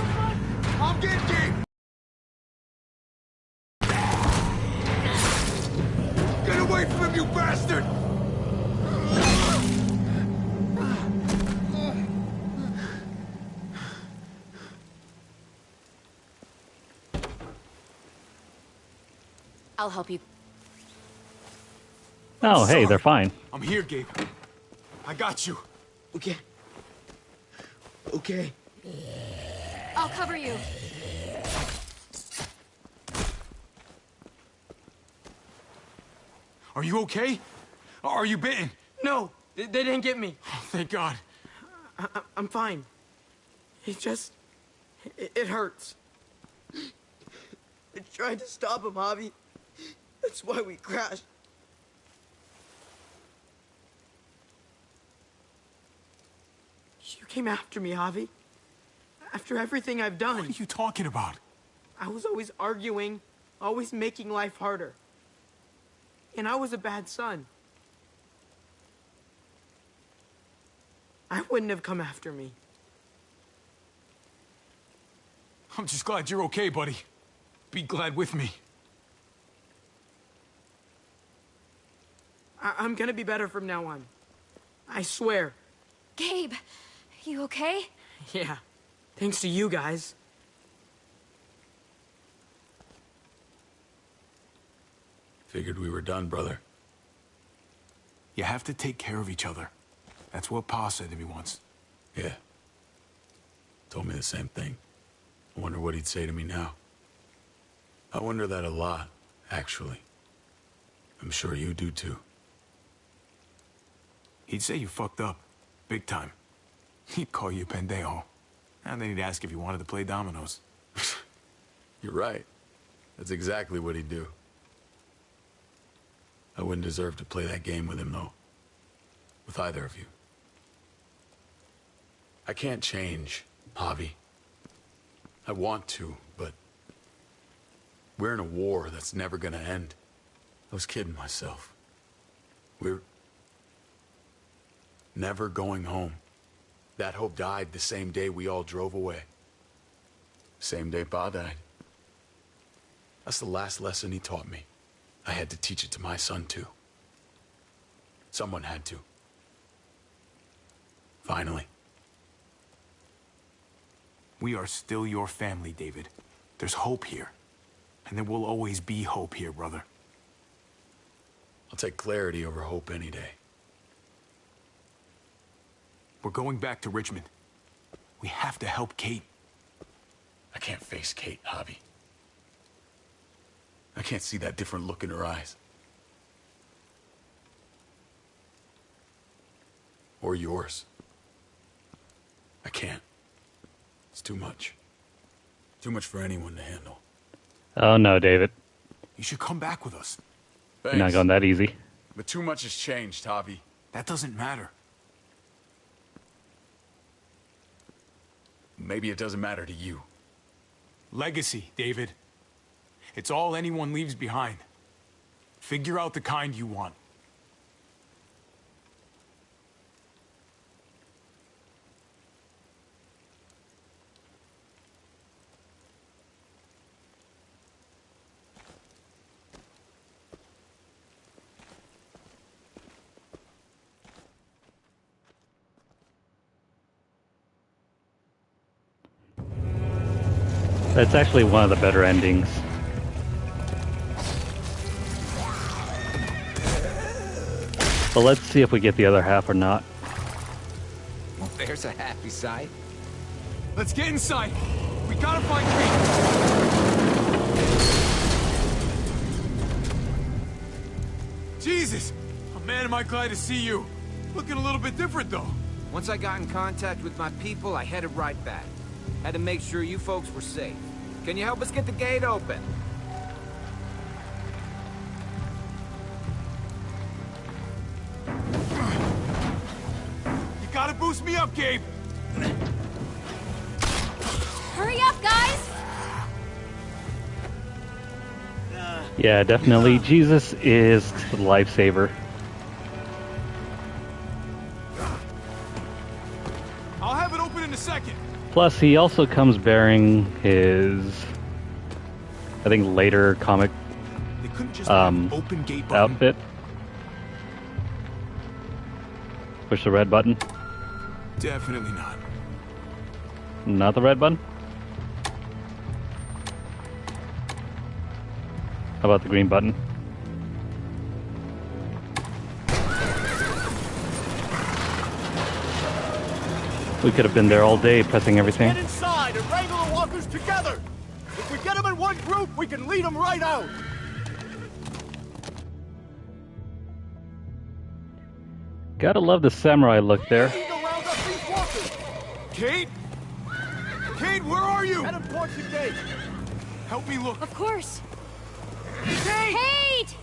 I'll get game! Get away from him, you bastard! I'll help you. Oh, hey, they're fine. I'm here, Gabe. I got you. Okay. Okay. I'll cover you. Are you okay? Are you bitten? No, they didn't get me. Oh, thank God. I'm fine. It just... It hurts. I tried to stop him, Javi. That's why we crashed. You came after me, Javi. After everything I've done. What are you talking about? I was always arguing, always making life harder. And I was a bad son. I wouldn't have come after me. I'm just glad you're okay, buddy. Be glad with me. I'm gonna be better from now on. I swear. Gabe, you okay? Yeah, thanks to you guys. Figured we were done, brother. You have to take care of each other. That's what Pa said to me once. Yeah. Told me the same thing. I wonder what he'd say to me now. I wonder that a lot, actually. I'm sure you do too. He'd say you fucked up. Big time. He'd call you pendejo. And then he'd ask if you wanted to play dominoes. You're right. That's exactly what he'd do. I wouldn't deserve to play that game with him, though. With either of you. I can't change, Javi. I want to, but we're in a war that's never gonna end. I was kidding myself. We're never going home. That hope died the same day we all drove away. Same day Pa died. That's the last lesson he taught me. I had to teach it to my son, too. Someone had to. Finally. We are still your family, David. There's hope here. And there will always be hope here, brother. I'll take clarity over hope any day. We're going back to Richmond. We have to help Kate. I can't face Kate, Javi. I can't see that different look in her eyes. Or yours. I can't. It's too much. Too much for anyone to handle. Oh no, David. You should come back with us. Thanks. You're not going that easy. But too much has changed, Javi. That doesn't matter. Maybe it doesn't matter to you. Legacy, David. It's all anyone leaves behind. Figure out the kind you want. That's actually one of the better endings. But let's see if we get the other half or not. There's a happy side. Let's get inside. We gotta find Kate. Jesus! Oh, man, am I glad to see you. Looking a little bit different, though. Once I got in contact with my people, I headed right back. Had to make sure you folks were safe. Can you help us get the gate open? You gotta boost me up, Gabe! Hurry up, guys! Yeah, definitely. Jesus is the lifesaver. I'll have it open in a second. Plus, he also comes bearing his, I think, later comic They couldn't just have an open gate button. outfit. Push the red button. Definitely not. Not the red button? How about the green button? We could have been there all day pressing everything. Get inside and wrangle the walkers together! If we get them in one group, we can lead them right out! Gotta love the samurai look there. Kate? Kate, where are you? Head them towards the gate! Help me look. Of course. Kate! Kate!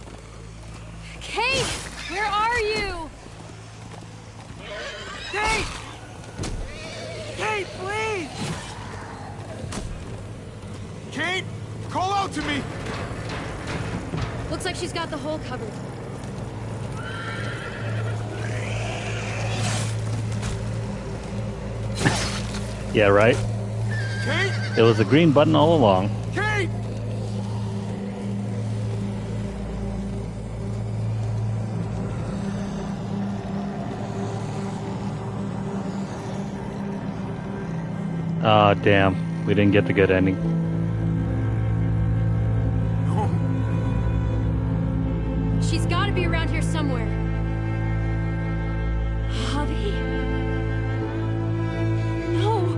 Kate! Where are you? Kate! Kate, please! Kate! Call out to me! Looks like she's got the hole covered. Yeah, right? Kate! It was a green button all along. Kate! Ah, damn. We didn't get the good ending. She's gotta be around here somewhere. Javi? No!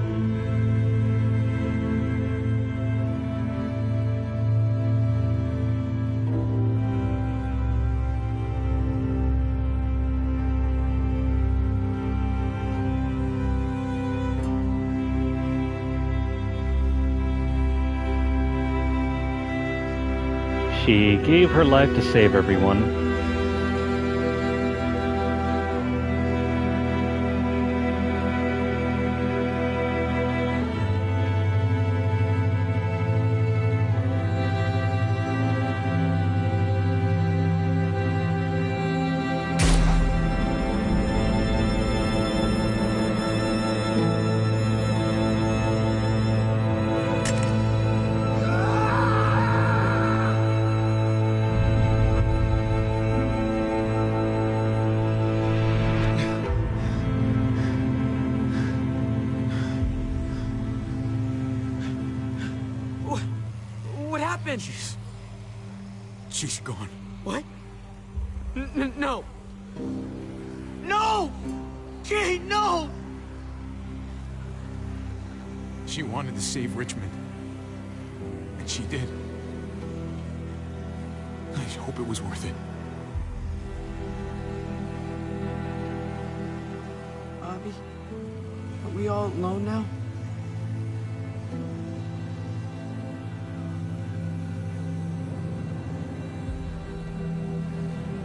She gave her life to save everyone. What happened? She's gone. What? No. No! Kate, no! She wanted to save Richmond. And she did. I hope it was worth it. Bobby, are we all alone now?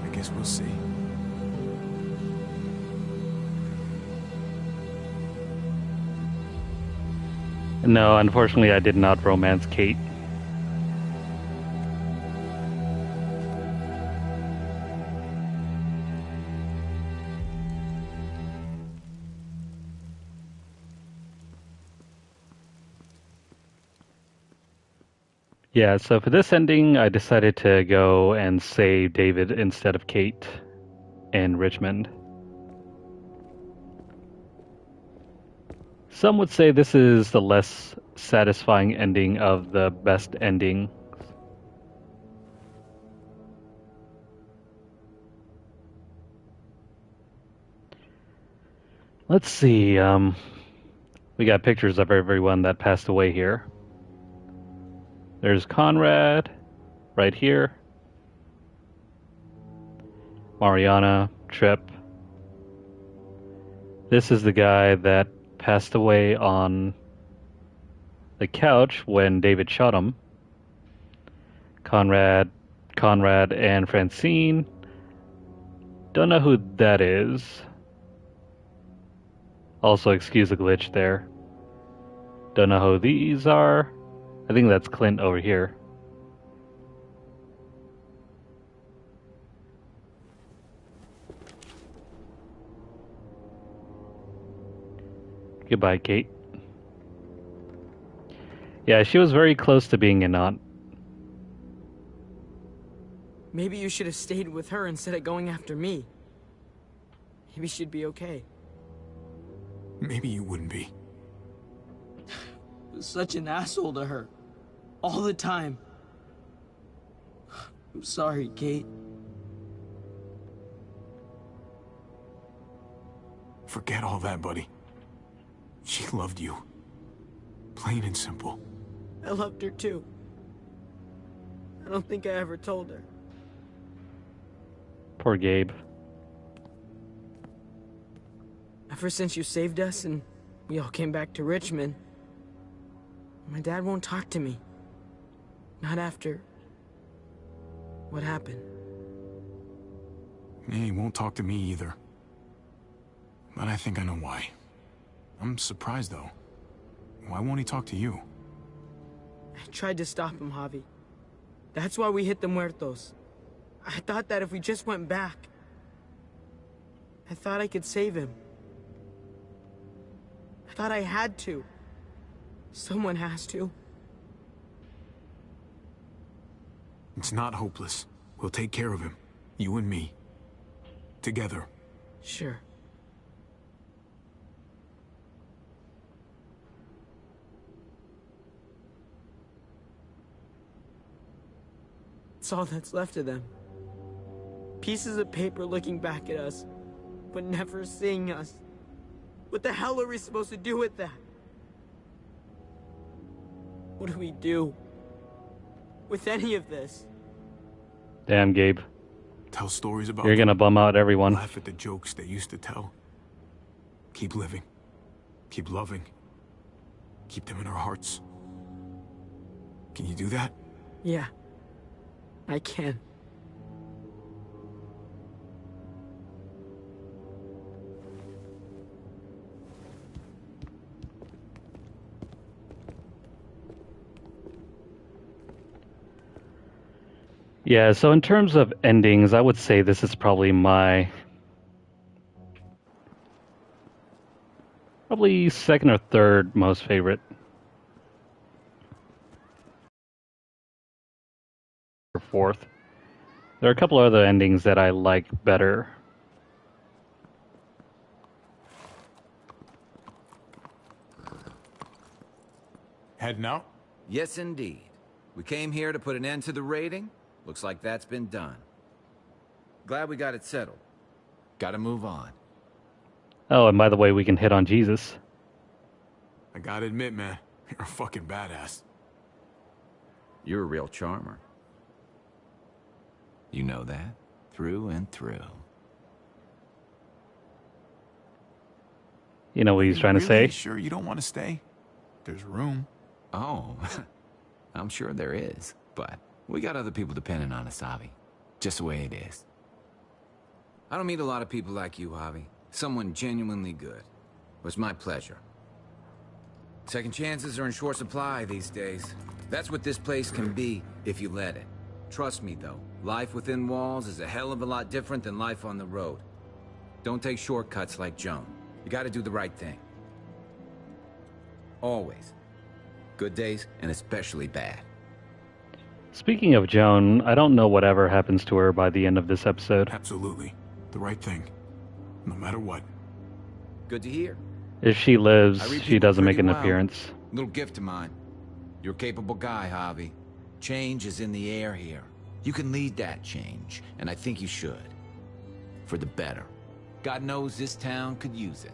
I guess we'll see. No, unfortunately, I did not romance Kate. Yeah, so for this ending, I decided to go and save David instead of Kate in Richmond. Some would say this is the less satisfying ending of the best ending. Let's see, we got pictures of everyone that passed away here. There's Conrad, right here. Mariana, Tripp. This is the guy that passed away on the couch when David shot him. Conrad, and Francine. Don't know who that is. Also, excuse the glitch there. Don't know who these are. I think that's Clint over here. Goodbye, Kate. Yeah, she was very close to being an aunt. Maybe you should have stayed with her instead of going after me. Maybe she'd be okay. Maybe you wouldn't be. I was such an asshole to her. All the time. I'm sorry, Kate. Forget all that, buddy. She loved you. Plain and simple. I loved her too. I don't think I ever told her. Poor Gabe. Ever since you saved us and we all came back to Richmond, my dad won't talk to me. Not after what happened. Yeah, he won't talk to me either. But I think I know why. I'm surprised, though. Why won't he talk to you? I tried to stop him, Javi. That's why we hit the muertos. I thought that if we just went back, I thought I could save him. I thought I had to. Someone has to. It's not hopeless. We'll take care of him. You and me. Together. Sure. It's all that's left of them. Pieces of paper looking back at us, but never seeing us. What the hell are we supposed to do with that? What do we do with any of this? Damn, Gabe. Tell stories about You're gonna bum out everyone. Laugh at the jokes they used to tell. Keep living. Keep loving. Keep them in our hearts. Can you do that? Yeah, I can. Yeah, so in terms of endings, I would say this is probably my second or third most favorite. Or fourth. There are a couple other endings that I like better. Heading out? Yes, indeed. We came here to put an end to the raiding. Looks like that's been done. Glad we got it settled. Gotta move on. Oh, and by the way, we can hit on Jesus. I gotta admit, man, you're a fucking badass. You're a real charmer. You know that? Through and through. You know what he's trying to say? Sure you don't want to stay? There's room. Oh, I'm sure there is, but we got other people depending on us, Javi. Just the way it is. I don't meet a lot of people like you, Javi. Someone genuinely good. It was my pleasure. Second chances are in short supply these days. That's what this place can be if you let it. Trust me, though. Life within walls is a hell of a lot different than life on the road. Don't take shortcuts like Joan. You gotta do the right thing. Always. Good days, and especially bad. Speaking of Joan, I don't know whatever happens to her by the end of this episode. Absolutely. The right thing. No matter what. Good to hear. If she lives, she doesn't make an appearance. Little gift of mine. You're a capable guy, Javi. Change is in the air here. You can lead that change, and I think you should. For the better. God knows this town could use it.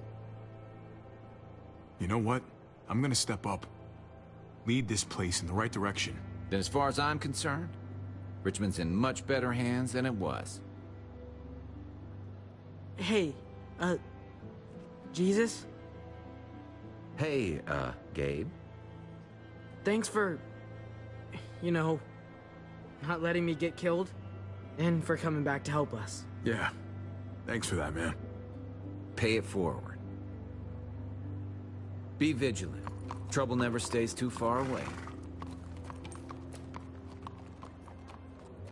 You know what? I'm gonna step up. Lead this place in the right direction. Then as far as I'm concerned, Richmond's in much better hands than it was. Hey, Jesus? Hey, Gabe. Thanks for, you know, not letting me get killed, and for coming back to help us. Yeah. Thanks for that, man. Pay it forward. Be vigilant. Trouble never stays too far away.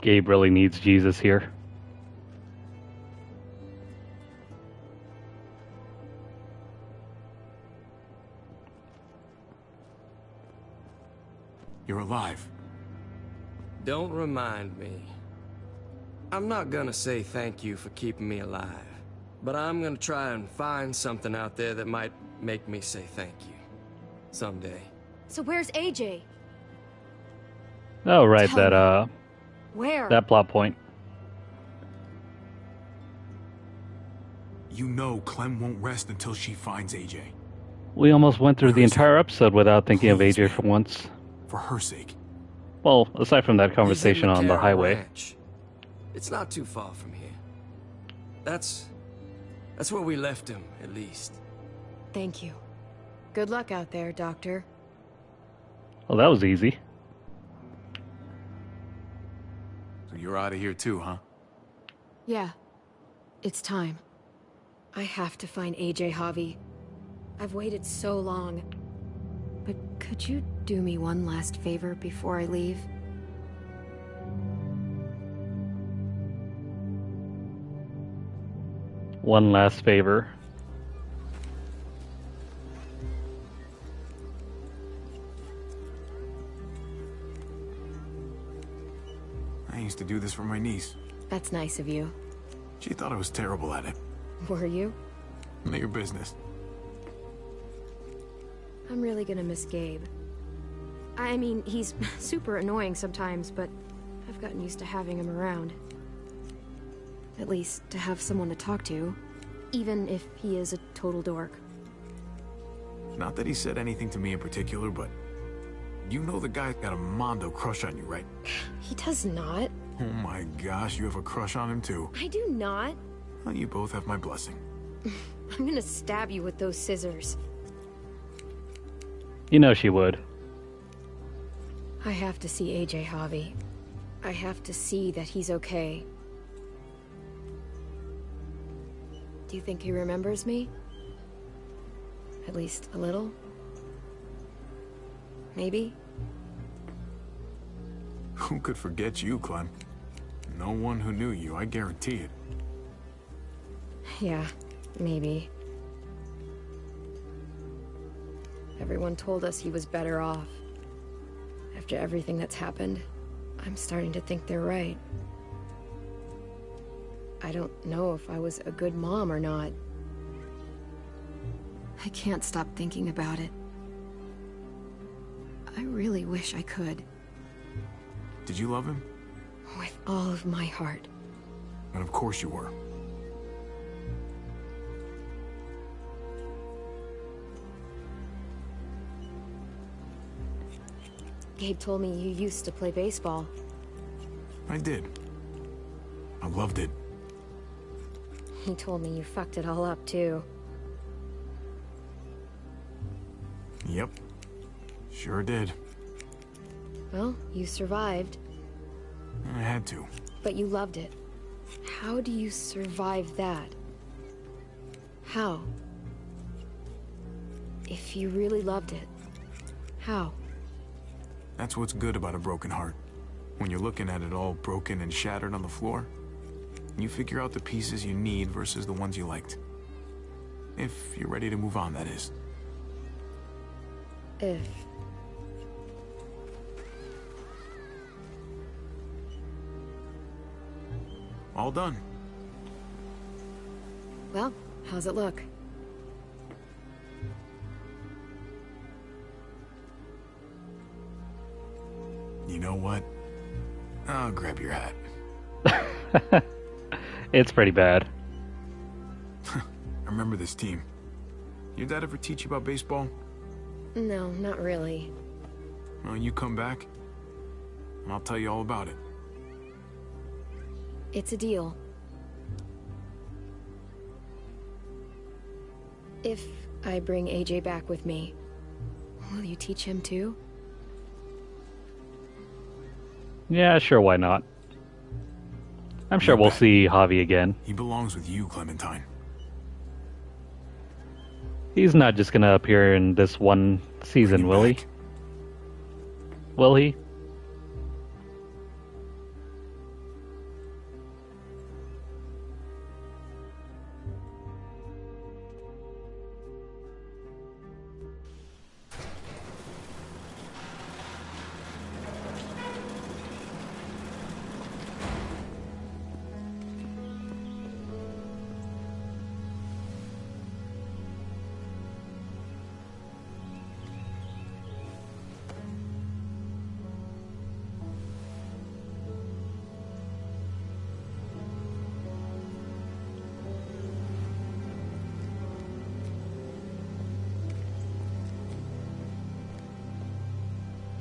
Gabe really needs Jesus here. You're alive. Don't remind me. I'm not gonna say thank you for keeping me alive, but I'm gonna try and find something out there that might make me say thank you. Someday. So where's AJ? Oh, right, Tell that, me. Where? that plot point. You know Clem won't rest until she finds AJ. We almost went through the entire episode without thinking of AJ for once. For her sake. Well, aside from that He's conversation in on the Carroll highway. Ranch. It's not too far from here. That's where we left him, at least. Thank you. Good luck out there, Doctor. Well, that was easy. So you're out of here too, huh? Yeah. It's time. I have to find AJ, Javi. I've waited so long. But could you do me one last favor before I leave? One last favor. I used to do this for my niece. That's nice of you. She thought I was terrible at it. Were you? None of your business. I'm really gonna miss Gabe. I mean, he's super annoying sometimes, but I've gotten used to having him around. At least, to have someone to talk to, even if he is a total dork. Not that he said anything to me in particular, but you know the guy's got a Mondo crush on you, right? He does not. Oh my gosh, you have a crush on him too. I do not. Well, you both have my blessing. I'm gonna stab you with those scissors. You know she would. I have to see AJ, Javi. I have to see that he's okay. Do you think he remembers me? At least a little? Maybe? Who could forget you, Clem? No one who knew you, I guarantee it. Yeah, maybe. Everyone told us he was better off. After everything that's happened, I'm starting to think they're right. I don't know if I was a good mom or not. I can't stop thinking about it. I really wish I could. Did you love him? With all of my heart. And of course you were. Gabe told me you used to play baseball. I did. I loved it. He told me you fucked it all up, too. Yep. Sure did. Well, you survived. I had to. But you loved it. How do you survive that? How? If you really loved it, how? That's what's good about a broken heart. When you're looking at it all broken and shattered on the floor, you figure out the pieces you need versus the ones you liked. If you're ready to move on, that is. If. All done. Well, how's it look? You know what? I'll grab your hat. It's pretty bad. I remember this team. Your dad ever teach you about baseball? No, not really. Well, you come back, and I'll tell you all about it. It's a deal. If I bring AJ back with me, will you teach him too? Yeah, sure, why not? I'm sure we'll see Javi again. He belongs with you, Clementine. He's not just gonna appear in this one season, will he? Will he?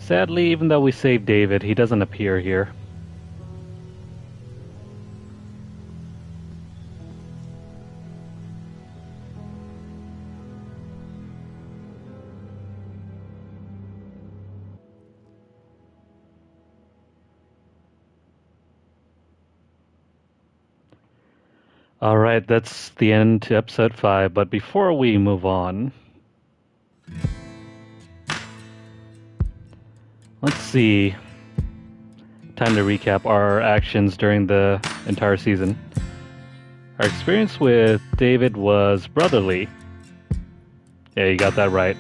Sadly, even though we saved David, he doesn't appear here. Alright, that's the end to episode 5, but before we move on, let's see. Time to recap our actions during the entire season. Our experience with David was brotherly. Yeah, you got that right.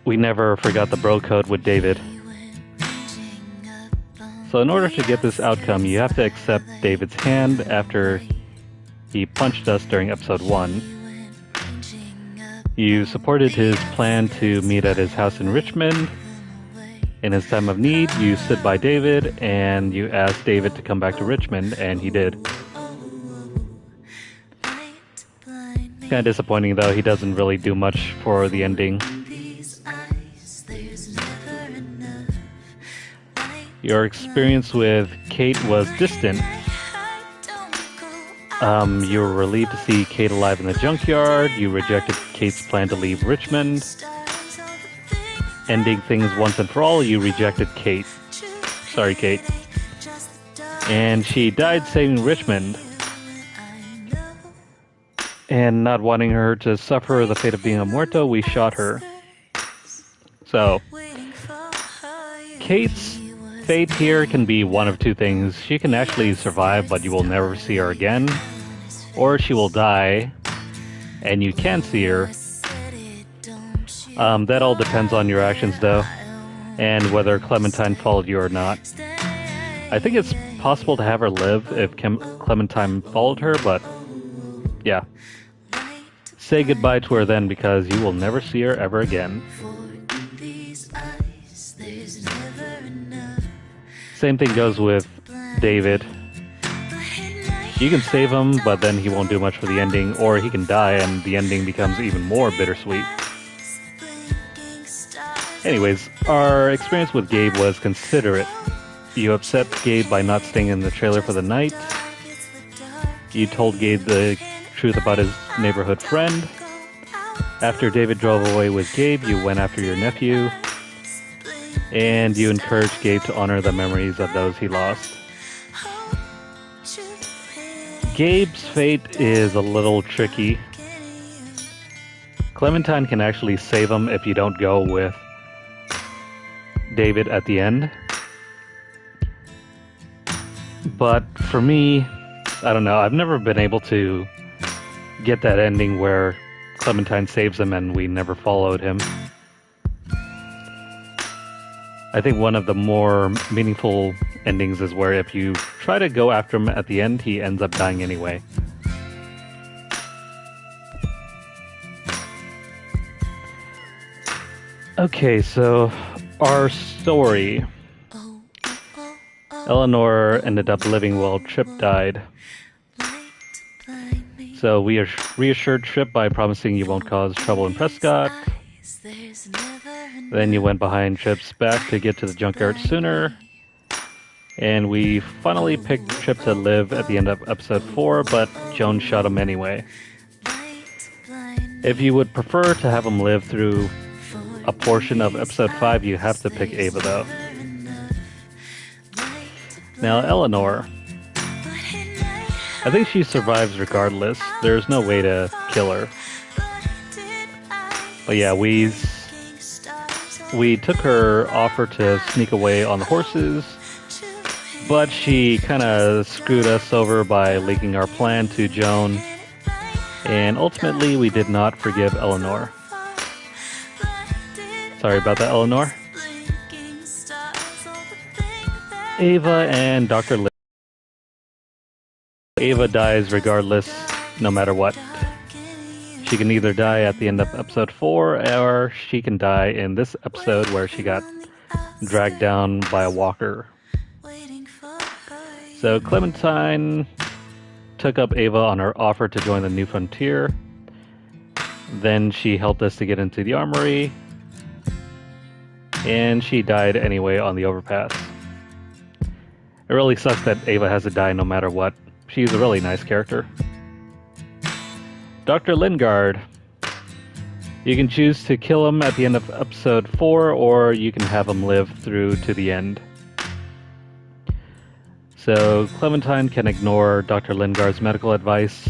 We never forgot the bro code with David. So in order to get this outcome, you have to accept David's hand after he punched us during episode 1. You supported his plan to meet at his house in Richmond. In his time of need, you stood by David, and you asked David to come back to Richmond, and he did. Kind of disappointing, though. He doesn't really do much for the ending. Your experience with Kate was distant. You were relieved to see Kate alive in the junkyard. You rejected Kate's plan to leave Richmond. Ending things once and for all, you rejected Kate. Sorry, Kate. And she died saving Richmond. And not wanting her to suffer the fate of being a muerto, we shot her. So, Kate's fate here can be one of two things. She can actually survive, but you will never see her again. Or she will die, and you can see her. That all depends on your actions, though, and whether Clementine followed you or not. I think it's possible to have her live if Clementine followed her, but yeah. Say goodbye to her then, because you will never see her ever again. Same thing goes with David. You can save him, but then he won't do much for the ending, or he can die and the ending becomes even more bittersweet. Anyways, our experience with Gabe was considerate. You upset Gabe by not staying in the trailer for the night. You told Gabe the truth about his neighborhood friend. After David drove away with Gabe, you went after your nephew. And you encouraged Gabe to honor the memories of those he lost. Gabe's fate is a little tricky. Clementine can actually save him if you don't go with David at the end. But for me, I don't know, I've never been able to get that ending where Clementine saves him and we never followed him. I think one of the more meaningful endings is where if you try to go after him at the end, he ends up dying anyway. Okay, so our story. Eleanor ended up living while Tripp died. So we reassured Tripp by promising you won't cause trouble in Prescott. Then you went behind Tripp's back to get to the junkyard sooner. And we finally picked Tripp to live at the end of episode 4, but Joan shot him anyway. If you would prefer to have him live through a portion of episode 5, you have to pick Ava, though. Now, Eleanor. I think she survives regardless. There's no way to kill her. But yeah, we took her offer to sneak away on the horses, but she kind of screwed us over by leaking our plan to Joan, and ultimately we did not forgive Eleanor. Sorry about that, Eleanor. Ava and Dr. Lin. Ava dies regardless, no matter what. She can either die at the end of episode 4, or she can die in this episode where she got dragged down by a walker. So Clementine took up Ava on her offer to join the New Frontier. Then she helped us to get into the armory. And she died anyway on the overpass. It really sucks that Ava has to die no matter what. She's a really nice character. Dr. Lingard. You can choose to kill him at the end of episode 4, or you can have him live through to the end. So Clementine can ignore Dr. Lingard's medical advice,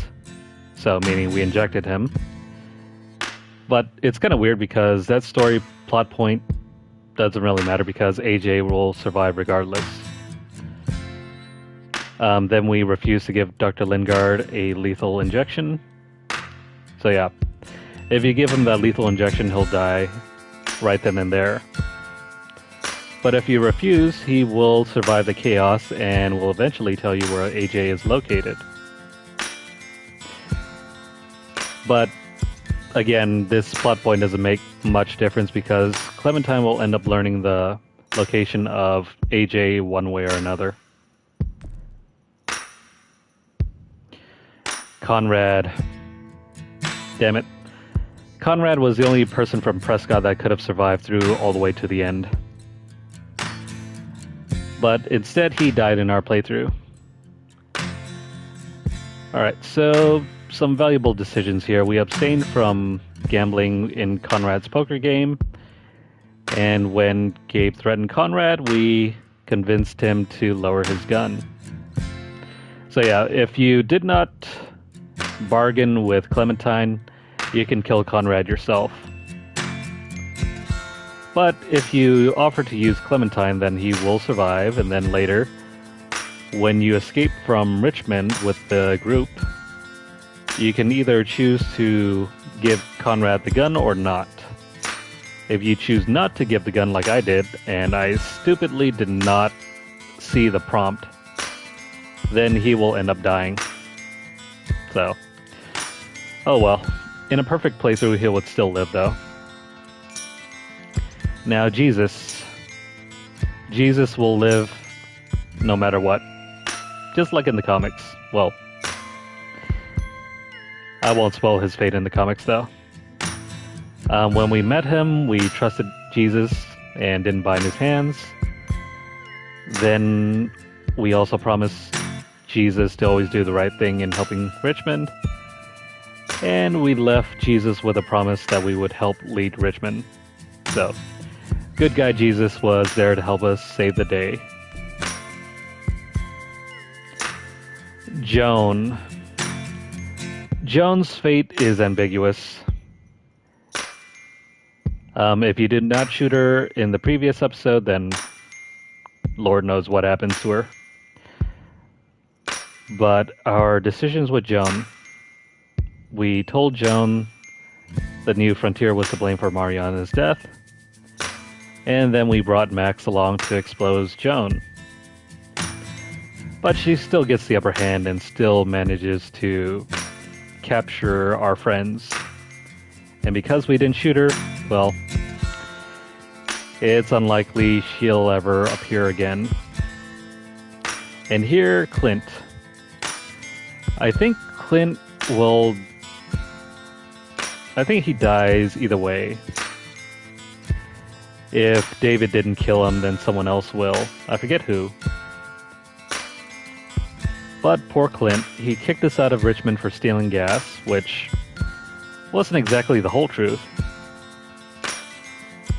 so meaning we injected him. But it's kind of weird because that story plot point doesn't really matter because AJ will survive regardless. Then we refuse to give Dr. Lingard a lethal injection. So yeah, if you give him that lethal injection, he'll die right then and there. But if you refuse, he will survive the chaos and will eventually tell you where AJ is located. But again, this plot point doesn't make much difference because Clementine will end up learning the location of AJ one way or another. Conrad. Damn it. Conrad was the only person from Prescott that could have survived through all the way to the end. But instead, he died in our playthrough. Alright, so some valuable decisions here. We abstained from gambling in Conrad's poker game. And when Gabe threatened Conrad, we convinced him to lower his gun. So yeah, if you did not bargain with Clementine, you can kill Conrad yourself. But if you offer to use Clementine, then he will survive, and then later, when you escape from Richmond with the group, you can either choose to give Conrad the gun or not. If you choose not to give the gun like I did, and I stupidly did not see the prompt, then he will end up dying. So, oh well. In a perfect playthrough, he would still live, though. Now, Jesus will live no matter what. Just like in the comics. Well, I won't spoil his fate in the comics, though. When we met him, we trusted Jesus and didn't bind his hands. Then we also promised Jesus to always do the right thing in helping Richmond. And we left Jesus with a promise that we would help lead Richmond. So, good guy Jesus was there to help us save the day. Joan. Joan's fate is ambiguous. If you did not shoot her in the previous episode, then Lord knows what happens to her. But our decisions with Joan, we told Joan the New Frontier was to blame for Mariana's death, and then we brought Max along to expose Joan. But she still gets the upper hand and still manages to capture our friends. And because we didn't shoot her, well, it's unlikely she'll ever appear again. And here, Clint. I think he dies either way. If David didn't kill him, then someone else will. I forget who. But poor Clint, he kicked us out of Richmond for stealing gas, which wasn't exactly the whole truth.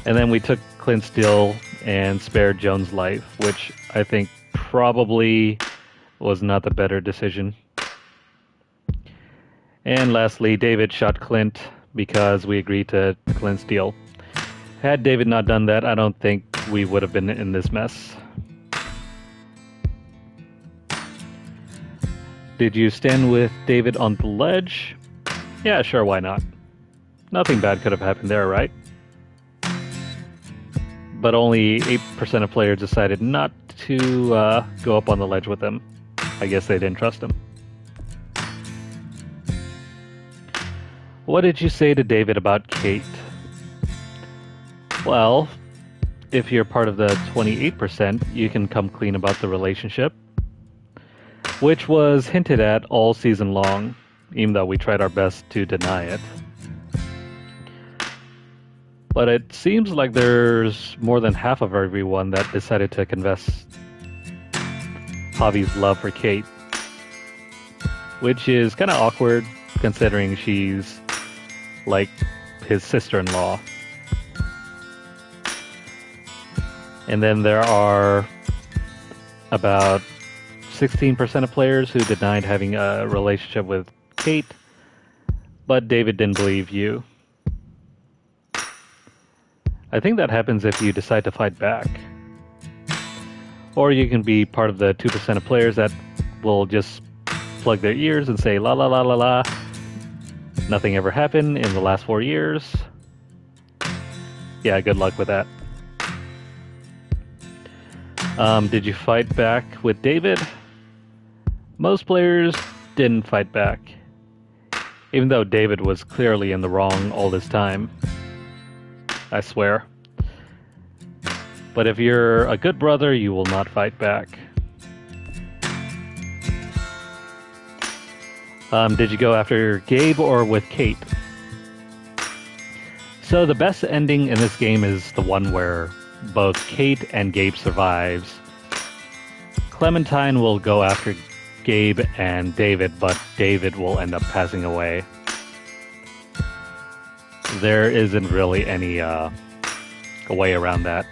And then we took Clint's deal and spared Joan's life, which I think probably was not the better decision. And lastly, David shot Clint because we agreed to Clint's deal. Had David not done that, I don't think we would have been in this mess. Did you stand with David on the ledge? Yeah, sure, why not? Nothing bad could have happened there, right? But only 8% of players decided not to go up on the ledge with him. I guess they didn't trust him. What did you say to David about Kate? Well, if you're part of the 28%, you can come clean about the relationship, which was hinted at all season long, even though we tried our best to deny it. But it seems like there's more than half of everyone that decided to confess Javi's love for Kate, which is kind of awkward considering she's like his sister-in-law. And then there are about 16% of players who denied having a relationship with Kate, but David didn't believe you. I think that happens if you decide to fight back. Or you can be part of the 2% of players that will just plug their ears and say la la la la la. Nothing ever happened in the last 4 years. Yeah, good luck with that. Did you fight back with David? Most players didn't fight back, even though David was clearly in the wrong all this time. I swear. But if you're a good brother, you will not fight back. Did you go after Gabe or with Kate? So the best ending in this game is the one where both Kate and Gabe survives. Clementine will go after Gabe and David, but David will end up passing away. There isn't really any way around that.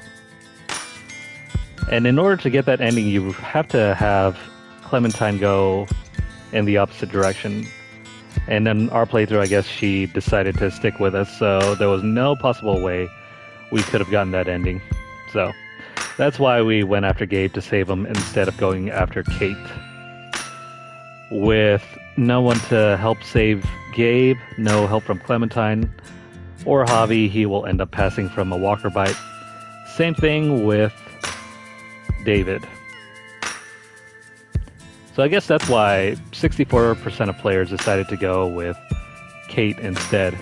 And in order to get that ending, you have to have Clementine go in the opposite direction. And in our playthrough, I guess she decided to stick with us, so there was no possible way we could have gotten that ending. So that's why we went after Gabe to save him instead of going after Kate. With no one to help save Gabe, no help from Clementine or Javi, he will end up passing from a walker bite. Same thing with David. So I guess that's why 64% of players decided to go with Kate instead.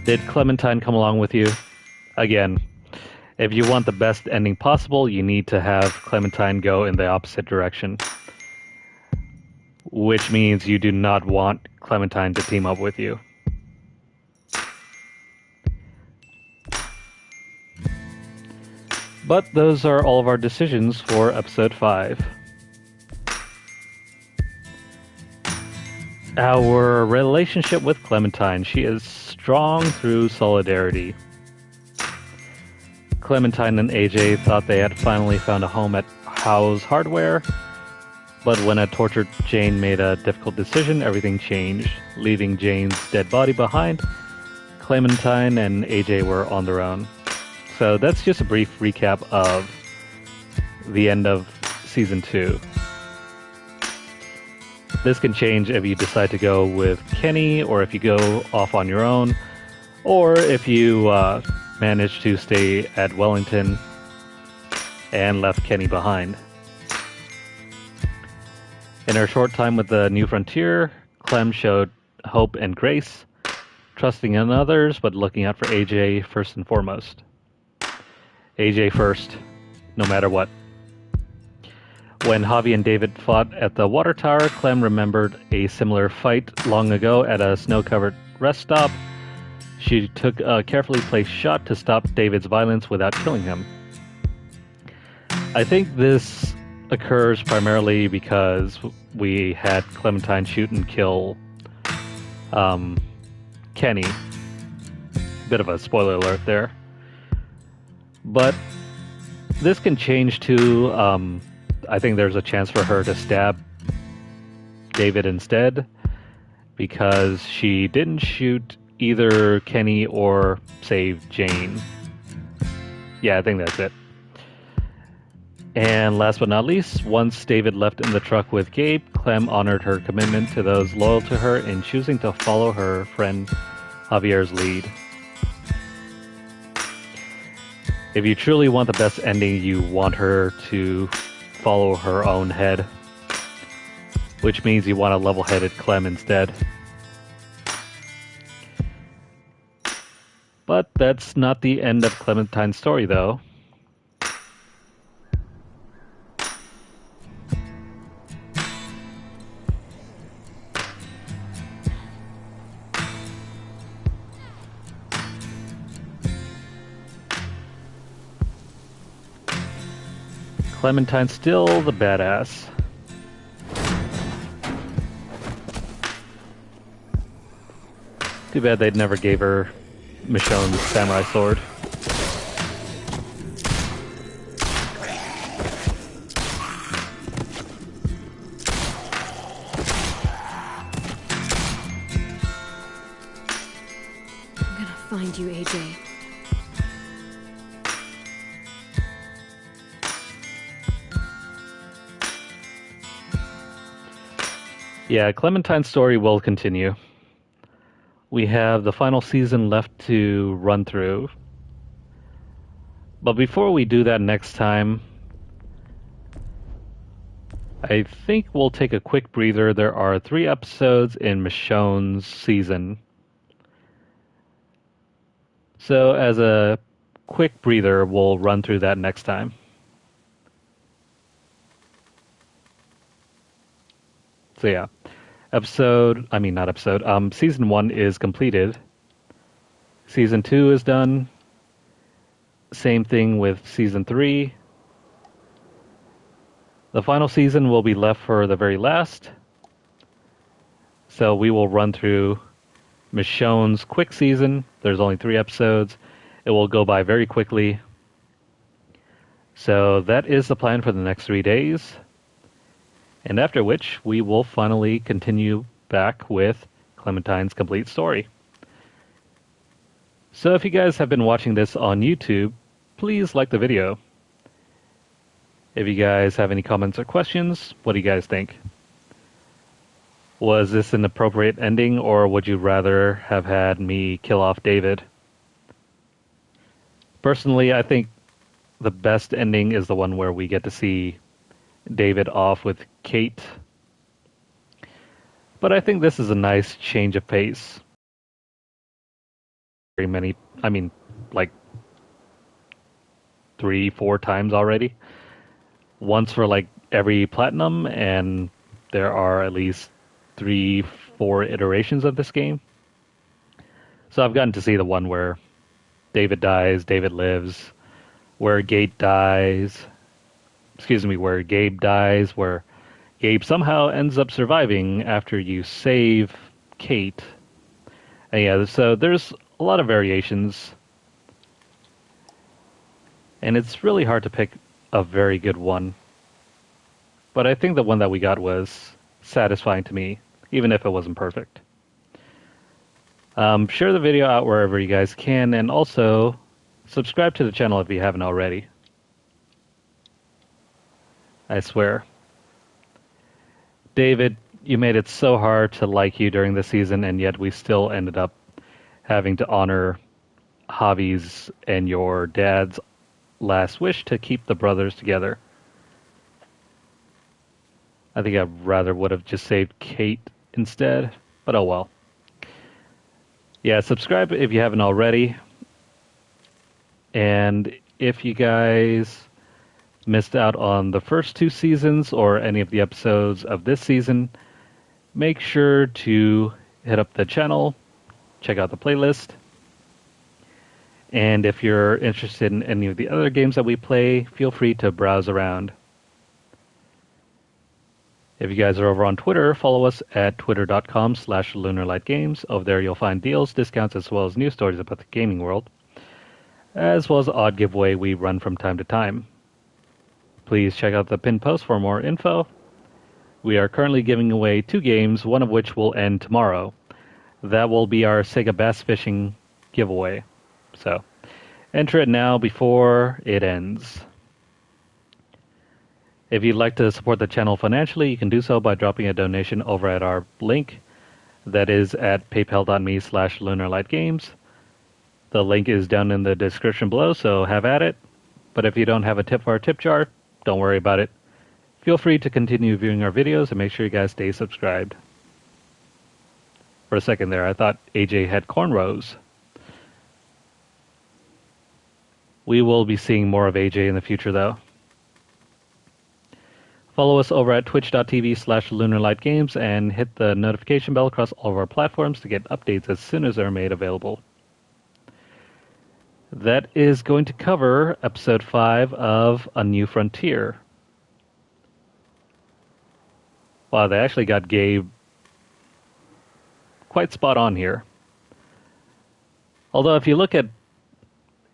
Did Clementine come along with you? Again, if you want the best ending possible, you need to have Clementine go in the opposite direction. Which means you do not want Clementine to team up with you. But those are all of our decisions for episode 5. Our relationship with Clementine. She is strong through solidarity. Clementine and AJ thought they had finally found a home at Howe's Hardware, but when a tortured Jane made a difficult decision, everything changed. Leaving Jane's dead body behind, Clementine and AJ were on their own. So that's just a brief recap of the end of Season 2. This can change if you decide to go with Kenny, or if you go off on your own, or if you manage to stay at Wellington and left Kenny behind. In her short time with the New Frontier, Clem showed hope and grace, trusting in others, but looking out for AJ first and foremost. AJ first, no matter what. When Javi and David fought at the water tower, Clem remembered a similar fight long ago at a snow-covered rest stop. She took a carefully placed shot to stop David's violence without killing him. I think this occurs primarily because we had Clementine shoot and kill Kenny. Bit of a spoiler alert there. But this can change to, I think there's a chance for her to stab David instead, because she didn't shoot either Kenny or save Jane. Yeah, I think that's it. And last but not least, once David left in the truck with Gabe, Clem honored her commitment to those loyal to her in choosing to follow her friend Javier's lead. If you truly want the best ending, you want her to follow her own head, which means you want a level-headed Clem instead. But that's not the end of Clementine's story, though. Clementine's still the badass. Too bad they'd never gave her Michonne's samurai sword. I'm gonna find you, AJ. Yeah, Clementine's story will continue. We have the final season left to run through. But before we do that next time, I think we'll take a quick breather. There are 3 episodes in Michonne's season. So as a quick breather, we'll run through that next time. So yeah, season 1 is completed. Season 2 is done. Same thing with season 3. The final season will be left for the very last. So we will run through Michonne's quick season. There's only 3 episodes. It will go by very quickly. So that is the plan for the next 3 days. And after which, we will finally continue back with Clementine's complete story. So if you guys have been watching this on YouTube, please like the video. If you guys have any comments or questions, what do you guys think? Was this an appropriate ending, or would you rather have had me kill off David? Personally, I think the best ending is the one where we get to see David off with Kate. But I think this is a nice change of pace. Like 3-4 times already. Once for like every platinum, and there are at least 3-4 iterations of this game. So I've gotten to see the one where David dies, David lives, where Gabe dies, where Gabe somehow ends up surviving after you save Kate. And yeah, so there's a lot of variations. And it's really hard to pick a very good one. But I think the one that we got was satisfying to me, even if it wasn't perfect. Share the video out wherever you guys can, and also subscribe to the channel if you haven't already. I swear. David, you made it so hard to like you during the season, and yet we still ended up having to honor Javi's and your dad's last wish to keep the brothers together. I think I rather would have just saved Kate instead, but oh well. Yeah, subscribe if you haven't already. And if you guys missed out on the first 2 seasons or any of the episodes of this season, make sure to hit up the channel, check out the playlist. And if you're interested in any of the other games that we play, feel free to browse around. If you guys are over on Twitter, follow us at twitter.com/LunarlightGames. Over there you'll find deals, discounts, as well as news stories about the gaming world, as well as the odd giveaway we run from time to time. Please check out the pinned post for more info. We are currently giving away 2 games, one of which will end tomorrow. That will be our Sega Bass Fishing giveaway. So, enter it now before it ends. If you'd like to support the channel financially, you can do so by dropping a donation over at our link. That is at paypal.me/LunarlightGames. The link is down in the description below, so have at it. But if you don't have a tip for our tip jar, don't worry about it. Feel free to continue viewing our videos and make sure you guys stay subscribed. For a second there, I thought AJ had cornrows. We will be seeing more of AJ in the future, though. Follow us over at twitch.tv/LunarlightGames and hit the notification bell across all of our platforms to get updates as soon as they're made available. That is going to cover Episode 5 of A New Frontier. Wow, they actually got Gabe quite spot on here. Although if you look at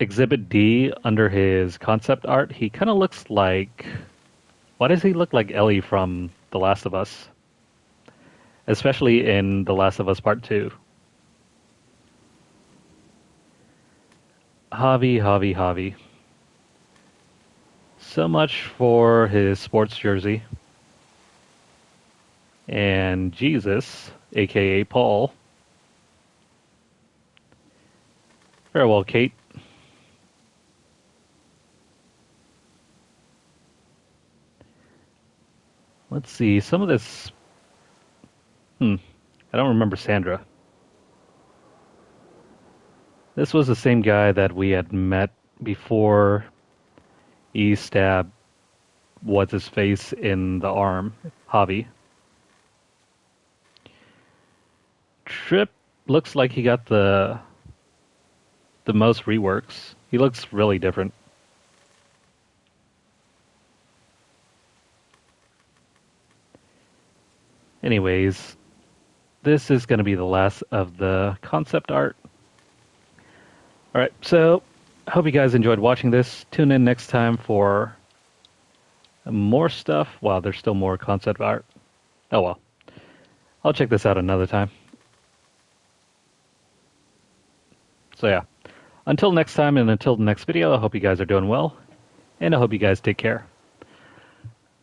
Exhibit D under his concept art, he kind of looks like... Why does he look like Ellie from The Last of Us? Especially in The Last of Us Part 2. Javi. So much for his sports jersey. And Jesus, aka Paul. Farewell, Kate. Let's see, some of this... I don't remember Sandra. This was the same guy that we had met before he stabbed what's-his-face in the arm, Javi. Trip looks like he got the most reworks. He looks really different. Anyways, this is going to be the last of the concept art. Alright, so I hope you guys enjoyed watching this. Tune in next time for more stuff. Wow, there's still more concept art. Oh well. I'll check this out another time. So yeah, until next time and until the next video, I hope you guys are doing well, and I hope you guys take care.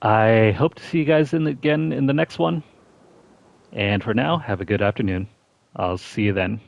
I hope to see you guys again in the next one. And for now, have a good afternoon. I'll see you then.